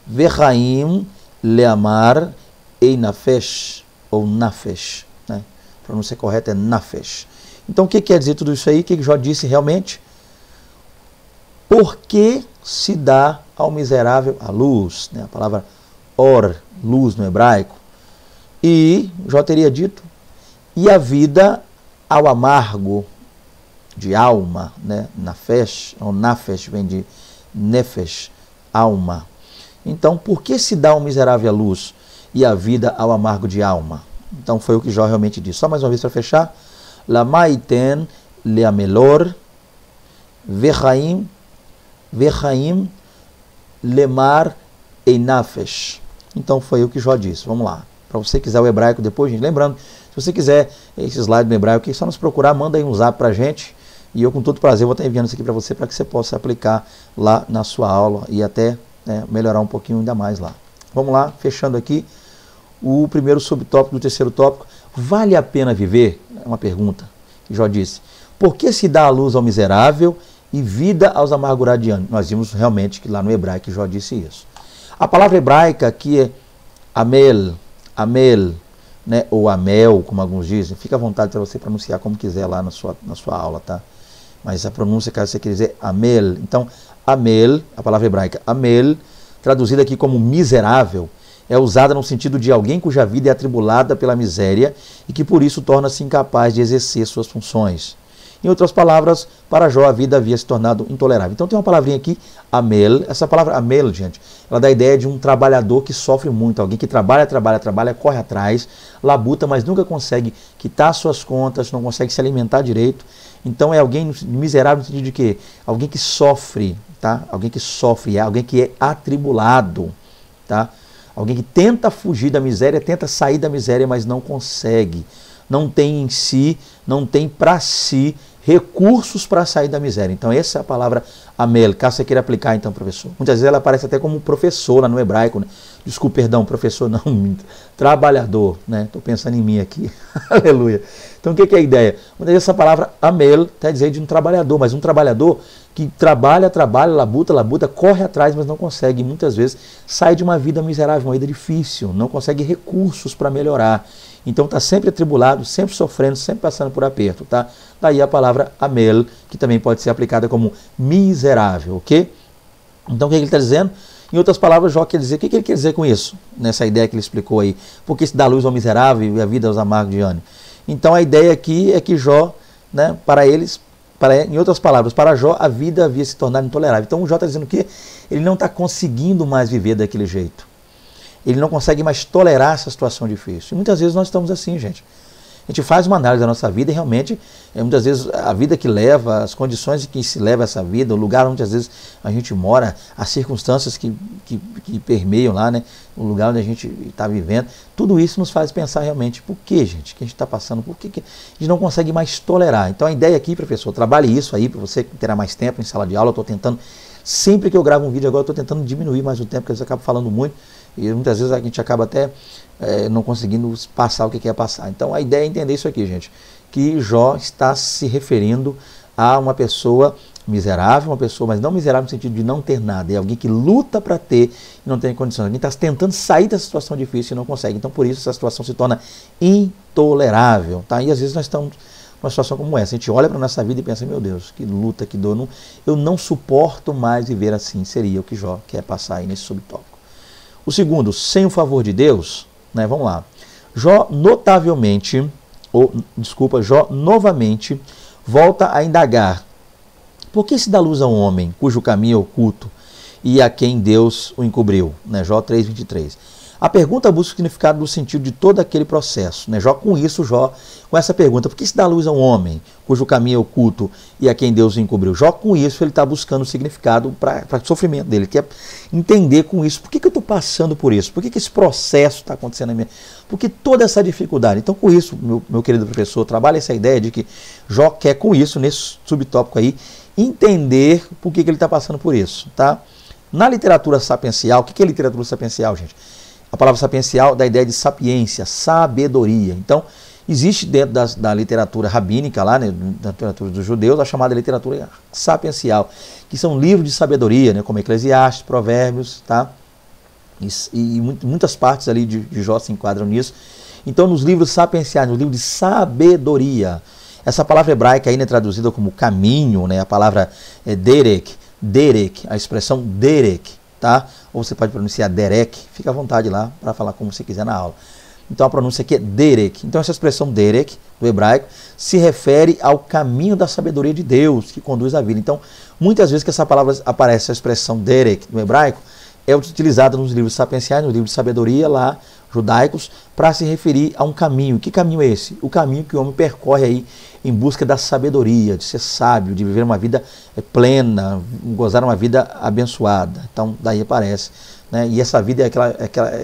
Verraim, Leamar Einafesh, ou Nafesh, né? A pronúncia correta é Nafesh. Então, o que quer dizer tudo isso aí? O que Jó disse realmente? Por que se dá ao miserável a luz? Né? A palavra or, luz no hebraico. E Jó teria dito, e a vida ao amargo de alma, né? Nafesh, ou Nafesh, vem de nefesh, alma. Então, por que se dá ao miserável a luz e a vida ao amargo de alma? Então, foi o que Jó realmente disse. Só mais uma vez para fechar. Lamaiten leamelor, verraim, lemar einafesh. Então, foi o que Jó disse. Vamos lá. Para você quiser o hebraico depois, gente, lembrando, se você quiser esse slide no hebraico, é só nos procurar, manda aí um zap para a gente, e eu com todo prazer vou estar enviando isso aqui para você, para que você possa aplicar lá na sua aula e até melhorar um pouquinho ainda mais lá. Vamos lá, fechando aqui o primeiro subtópico do terceiro tópico. Vale a pena viver? É uma pergunta que Jó disse. Por que se dá a luz ao miserável e vida aos amargurados de ânimo? Nós vimos realmente que lá no hebraico que Jó disse isso. A palavra hebraica aqui é amel, né, ou amel, como alguns dizem. Fica à vontade para você pronunciar como quiser lá na sua aula, tá? Mas a pronúncia, caso você queira dizer amel. Então, amel, a palavra hebraica amel, traduzida aqui como miserável, é usada no sentido de alguém cuja vida é atribulada pela miséria e que por isso torna-se incapaz de exercer suas funções. Em outras palavras, para Jó a vida havia se tornado intolerável. Então tem uma palavrinha aqui, amel. Essa palavra amel, gente, ela dá a ideia de um trabalhador que sofre muito, alguém que trabalha, corre atrás, labuta, mas nunca consegue quitar suas contas, não consegue se alimentar direito. Então é alguém miserável no sentido de quê? Alguém que sofre, tá? Alguém que sofre, alguém que é atribulado, tá? Alguém que tenta fugir da miséria, tenta sair da miséria, mas não consegue. Não tem em si, não tem para si recursos para sair da miséria. Então essa é a palavra amel, caso você queira aplicar então, professor. Muitas vezes ela aparece até como professor lá no hebraico, né? Desculpa, perdão, professor não, trabalhador, né? Estou pensando em mim aqui, aleluia. Então o que é a ideia? Muitas vezes essa palavra amel quer dizer de um trabalhador, mas um trabalhador que trabalha, labuta, corre atrás, mas não consegue, muitas vezes, sair de uma vida miserável, uma vida difícil, não consegue recursos para melhorar. Então está sempre atribulado, sempre sofrendo, sempre passando por aperto, tá? Daí a palavra amel, que também pode ser aplicada como miserável, ok? Então o que ele está dizendo? Em outras palavras, Jó quer dizer, o que ele quer dizer com isso? Nessa ideia que ele explicou aí. Porque se dá luz ao miserável e a vida aos amargos de ânimo. Então a ideia aqui é que Jó, né, para eles, em outras palavras, para Jó a vida havia se tornado intolerável. Então o Jó está dizendo que ele não está conseguindo mais viver daquele jeito. ele não consegue mais tolerar essa situação difícil. E muitas vezes nós estamos assim, gente. A gente faz uma análise da nossa vida e realmente, muitas vezes, a vida que leva, as condições em que se leva essa vida, o lugar onde às vezes a gente mora, as circunstâncias que permeiam lá, né, o lugar onde a gente está vivendo, tudo isso nos faz pensar realmente, por que, gente, que a gente está passando, por que a gente não consegue mais tolerar. Então a ideia aqui, professor, trabalhe isso aí, para você que terá mais tempo em sala de aula, eu estou tentando, sempre que eu gravo um vídeo agora, eu estou tentando diminuir mais o tempo, porque eu acabo falando muito, e muitas vezes a gente acaba até não conseguindo passar o que quer passar. Então a ideia é entender isso aqui, gente, que Jó está se referindo a uma pessoa miserável, uma pessoa, mas não miserável no sentido de não ter nada, é alguém que luta para ter e não tem condições, alguém está tentando sair dessa situação difícil e não consegue, então por isso essa situação se torna intolerável, tá? E às vezes nós estamos numa situação como essa, a gente olha para a nossa vida e pensa, meu Deus, que luta, que dor, eu não suporto mais viver assim, seria o que Jó quer passar aí nesse subtópico. O segundo, sem o favor de Deus, né, vamos lá, Jó novamente volta a indagar, por que se dá luz a um homem cujo caminho é oculto e a quem Deus o encobriu? Né, Jó 3:23. A pergunta busca o significado do sentido de todo aquele processo. Né? Jó, com essa pergunta, por que se dá luz a um homem cujo caminho é oculto e a quem Deus o encobriu? Jó, com isso, ele está buscando o significado para o sofrimento dele. Ele quer entender com isso, por que eu estou passando por isso? Por que esse processo está acontecendo na minha vida? Por que toda essa dificuldade? Então, com isso, meu querido professor, trabalha essa ideia de que Jó quer, com isso, nesse subtópico aí, entender por que ele está passando por isso. Tá? Na literatura sapiencial, o que é literatura sapiencial, gente? A palavra sapiencial dá a ideia de sapiência, sabedoria. Então, existe dentro da literatura rabínica, lá, né, da literatura dos judeus, a chamada literatura sapiencial, que são livros de sabedoria, né, como Eclesiastes, Provérbios, tá? E muitas partes ali de Jó se enquadram nisso. Então, nos livros sapienciais, nos livros de sabedoria, essa palavra hebraica aí, né, traduzida como caminho, né, a palavra é derek, a expressão derek, tá? Ou você pode pronunciar derek, fica à vontade lá para falar como você quiser na aula. Então a pronúncia aqui é derek. Então essa expressão derek, do hebraico, se refere ao caminho da sabedoria de Deus, que conduz a vida. Então, muitas vezes que essa palavra aparece, a expressão derek, no hebraico, é utilizada nos livros sapienciais, nos livros de sabedoria lá, judaicos, para se referir a um caminho. Que caminho é esse? O caminho que o homem percorre aí em busca da sabedoria, de ser sábio, de viver uma vida plena, gozar uma vida abençoada. Então, daí aparece. Né? E essa vida é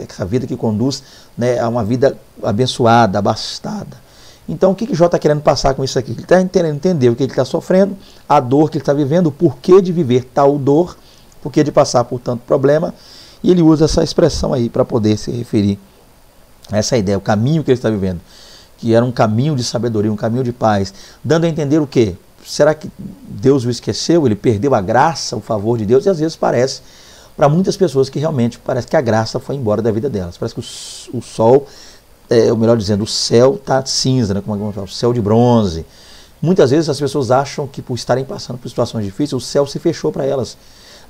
essa vida que conduz, né, a uma vida abençoada, abastada. Então, o que Jó está querendo passar com isso aqui? Ele está querendo entender o que ele está sofrendo, a dor que ele está vivendo, o porquê de viver tal dor, o porquê de passar por tanto problema, e ele usa essa expressão aí para poder se referir a essa ideia, o caminho que ele está vivendo, que era um caminho de sabedoria, um caminho de paz, dando a entender o quê? Será que Deus o esqueceu? Ele perdeu a graça, o favor de Deus? E às vezes parece, para muitas pessoas, que realmente parece que a graça foi embora da vida delas. Parece que o sol, ou melhor dizendo, o céu está cinza, né? Como o céu de bronze. Muitas vezes as pessoas acham que por estarem passando por situações difíceis, o céu se fechou para elas.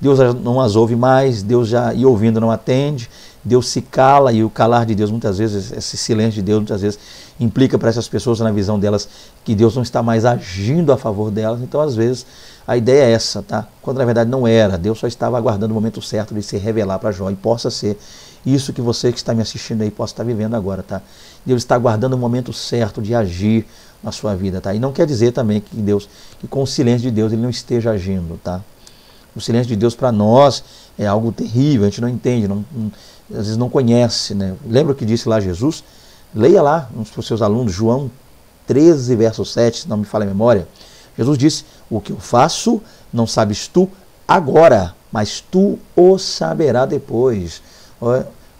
Deus não as ouve mais, Deus já ia ouvindo não atende, Deus se cala, e o calar de Deus, muitas vezes, esse silêncio de Deus, muitas vezes, implica para essas pessoas, na visão delas, que Deus não está mais agindo a favor delas. Então, às vezes, a ideia é essa, tá? Quando na verdade não era, Deus só estava aguardando o momento certo de se revelar para Jó, e possa ser isso que você que está me assistindo aí possa estar vivendo agora, tá? Deus está aguardando o momento certo de agir na sua vida, tá? E não quer dizer também que com o silêncio de Deus ele não esteja agindo, tá? O silêncio de Deus para nós é algo terrível, a gente não entende, às vezes não conhece, né? Lembra o que disse lá Jesus? Leia lá para os seus alunos, João 13, verso 7, se não me falha a memória. Jesus disse, o que eu faço não sabes tu agora, mas tu o saberás depois.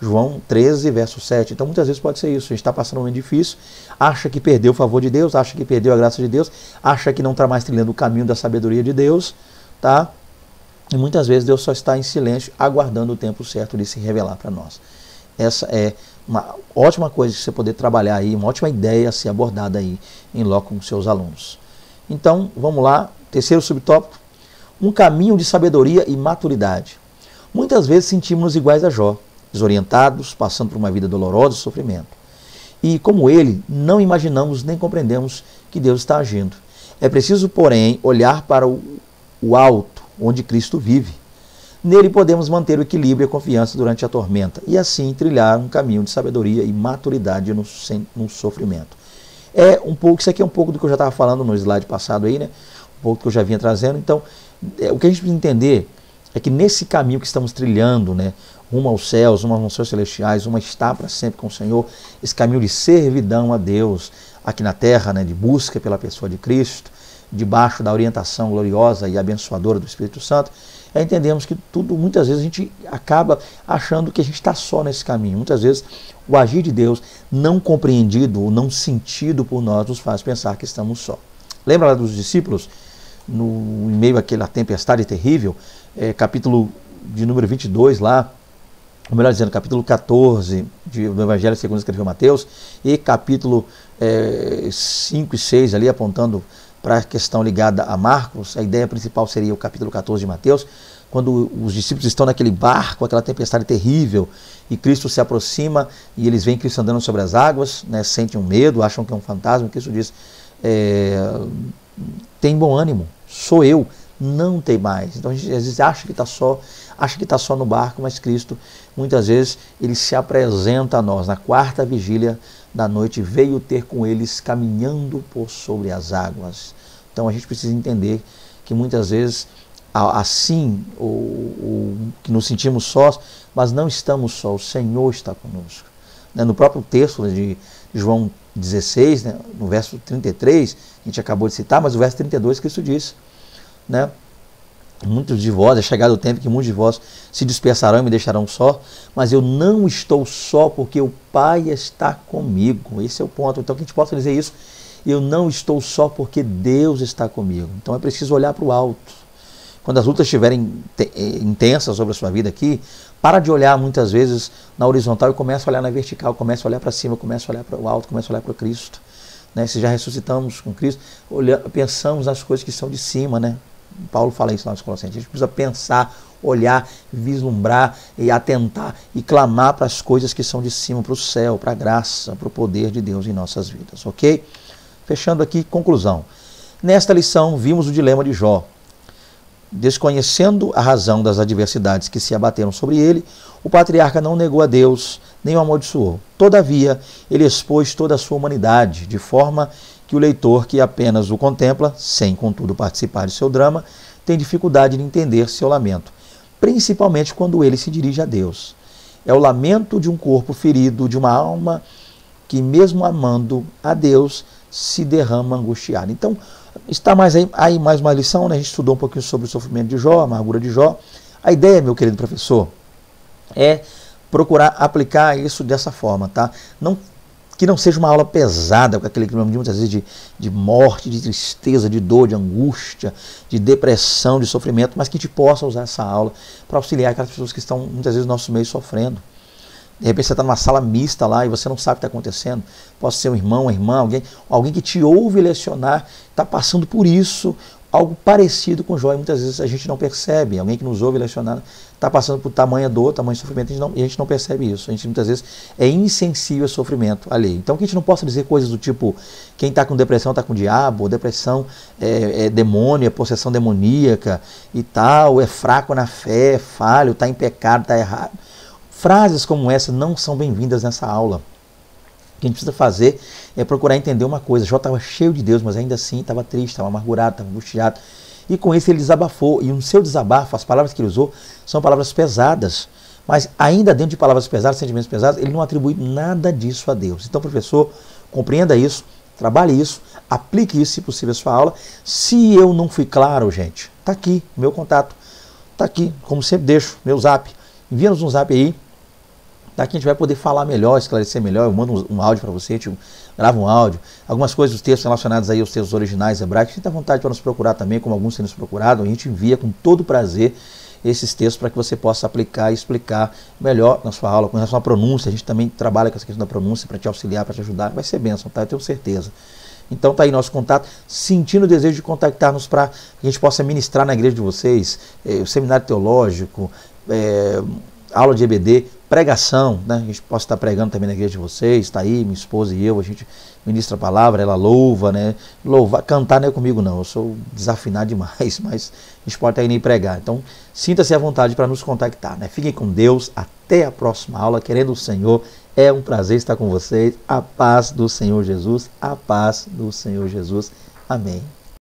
João 13, verso 7. Então muitas vezes pode ser isso, a gente está passando um momento difícil, acha que perdeu o favor de Deus, acha que perdeu a graça de Deus, acha que não está mais trilhando o caminho da sabedoria de Deus, tá? E muitas vezes Deus só está em silêncio, aguardando o tempo certo de se revelar para nós. Essa é uma ótima coisa que você poder trabalhar aí, uma ótima ideia a ser abordada aí em loco com seus alunos. Então, vamos lá, terceiro subtópico, um caminho de sabedoria e maturidade. Muitas vezes sentimos-nos iguais a Jó, desorientados, passando por uma vida dolorosa e sofrimento. E, como ele, não imaginamos nem compreendemos que Deus está agindo. É preciso, porém, olhar para o alto, onde Cristo vive. Nele podemos manter o equilíbrio e a confiança durante a tormenta e assim trilhar um caminho de sabedoria e maturidade no sofrimento. Isso aqui é um pouco do que eu já estava falando no slide passado aí, né? Um pouco do que eu já vinha trazendo. Então, o que a gente precisa entender é que nesse caminho que estamos trilhando, né, rumo aos céus, rumo aos céus celestiais, rumo a estar para sempre com o Senhor, esse caminho de servidão a Deus aqui na terra, né, de busca pela pessoa de Cristo, debaixo da orientação gloriosa e abençoadora do Espírito Santo, entendemos que muitas vezes a gente acaba achando que a gente está só nesse caminho. Muitas vezes o agir de Deus não compreendido ou não sentido por nós nos faz pensar que estamos só. Lembra lá dos discípulos, em meio àquela tempestade terrível, capítulo de número 22 lá, ou melhor dizendo, capítulo 14 do Evangelho segundo escreveu Mateus, e capítulo 5 e 6 ali apontando para a questão ligada a Marcos. A ideia principal seria o capítulo 14 de Mateus, quando os discípulos estão naquele barco, aquela tempestade terrível, e Cristo se aproxima e eles veem Cristo andando sobre as águas, né, sentem um medo, acham que é um fantasma. Cristo diz, tem bom ânimo, sou eu, não tem mais. Então a gente às vezes acha que está só no barco, mas Cristo muitas vezes ele se apresenta a nós. Na quarta vigília da noite veio ter com eles caminhando por sobre as águas. Então a gente precisa entender que muitas vezes assim que nos sentimos sós, mas não estamos sós, o Senhor está conosco. No próprio texto de João 16, né, no verso 33, a gente acabou de citar, mas o verso 32 Cristo diz, né, muitos de vós, é chegado o tempo que muitos de vós se dispersarão e me deixarão só, mas eu não estou só porque o Pai está comigo. Esse é o ponto. Então que a gente possa dizer isso, eu não estou só porque Deus está comigo. Então é preciso olhar para o alto. Quando as lutas estiverem intensas sobre a sua vida aqui, para de olhar muitas vezes na horizontal e começa a olhar na vertical, começa a olhar para cima, começa a olhar para o alto, começa a olhar para Cristo. Né? Se já ressuscitamos com Cristo, pensamos nas coisas que são de cima, né? Paulo fala isso lá nos Colossenses. A gente precisa pensar, olhar, vislumbrar e atentar e clamar para as coisas que são de cima, para o céu, para a graça, para o poder de Deus em nossas vidas, ok? Fechando aqui, conclusão. Nesta lição, vimos o dilema de Jó. Desconhecendo a razão das adversidades que se abateram sobre ele, o patriarca não negou a Deus, nem o amaldiçoou. Todavia, ele expôs toda a sua humanidade, de forma que o leitor que apenas o contempla, sem contudo participar de seu drama, tem dificuldade de entender seu lamento, principalmente quando ele se dirige a Deus. É o lamento de um corpo ferido, de uma alma que, mesmo amando a Deus, se derrama angustiada. Então, está aí mais uma lição, né? A gente estudou um pouquinho sobre o sofrimento de Jó, a amargura de Jó. A ideia, meu querido professor, é procurar aplicar isso dessa forma, tá? Que não seja uma aula pesada, com aquele clima muitas vezes de morte, de tristeza, de dor, de angústia, de depressão, de sofrimento, mas que a gente possa usar essa aula para auxiliar aquelas pessoas que estão muitas vezes no nosso meio sofrendo. De repente você está numa sala mista lá e você não sabe o que está acontecendo. Pode ser um irmão, uma irmã, alguém que te ouve lecionar, está passando por isso, algo parecido com Jó, e muitas vezes a gente não percebe. Alguém que nos ouve lecionar está passando por tamanha dor, tamanho sofrimento, e a gente não percebe isso. A gente muitas vezes é insensível ao sofrimento alheio. Então que a gente não possa dizer coisas do tipo, quem está com depressão está com o diabo, ou depressão é demônio, é possessão demoníaca e tal, é fraco na fé, é falho, está em pecado, está errado. Frases como essa não são bem-vindas nessa aula. O que a gente precisa fazer é procurar entender uma coisa. Jó estava cheio de Deus, mas ainda assim estava triste, estava amargurado, estava angustiado. E com isso ele desabafou. E no seu desabafo, as palavras que ele usou são palavras pesadas. Mas ainda dentro de palavras pesadas, sentimentos pesados, ele não atribui nada disso a Deus. Então, professor, compreenda isso, trabalhe isso, aplique isso, se possível, à sua aula. Se eu não fui claro, gente, está aqui, meu contato. Está aqui, como sempre deixo, meu zap. Envia-nos um zap aí. Daqui a gente vai poder falar melhor, esclarecer melhor. Eu mando um áudio para você, a gente grava um áudio. Algumas coisas dos textos relacionados aí aos textos originais hebraicos, sinta vontade para nos procurar também, como alguns têm nos procurado. A gente envia com todo prazer esses textos para que você possa aplicar e explicar melhor na sua aula. Com relação à pronúncia, a gente também trabalha com essa questão da pronúncia para te auxiliar, para te ajudar. Vai ser bênção, tá? Eu tenho certeza. Então tá aí nosso contato, sentindo o desejo de contactar-nos para que a gente possa ministrar na igreja de vocês, o seminário teológico, aula de EBD, pregação, né? A gente pode estar pregando também na igreja de vocês, está aí, minha esposa e eu, a gente ministra a palavra, ela louva, né? Louvar, cantar não é comigo não, eu sou desafinado demais, mas a gente pode estar indo e pregar. Então, sinta-se à vontade para nos contactar, né? Fiquem com Deus, até a próxima aula, querendo o Senhor. É um prazer estar com vocês. A paz do Senhor Jesus, a paz do Senhor Jesus. Amém.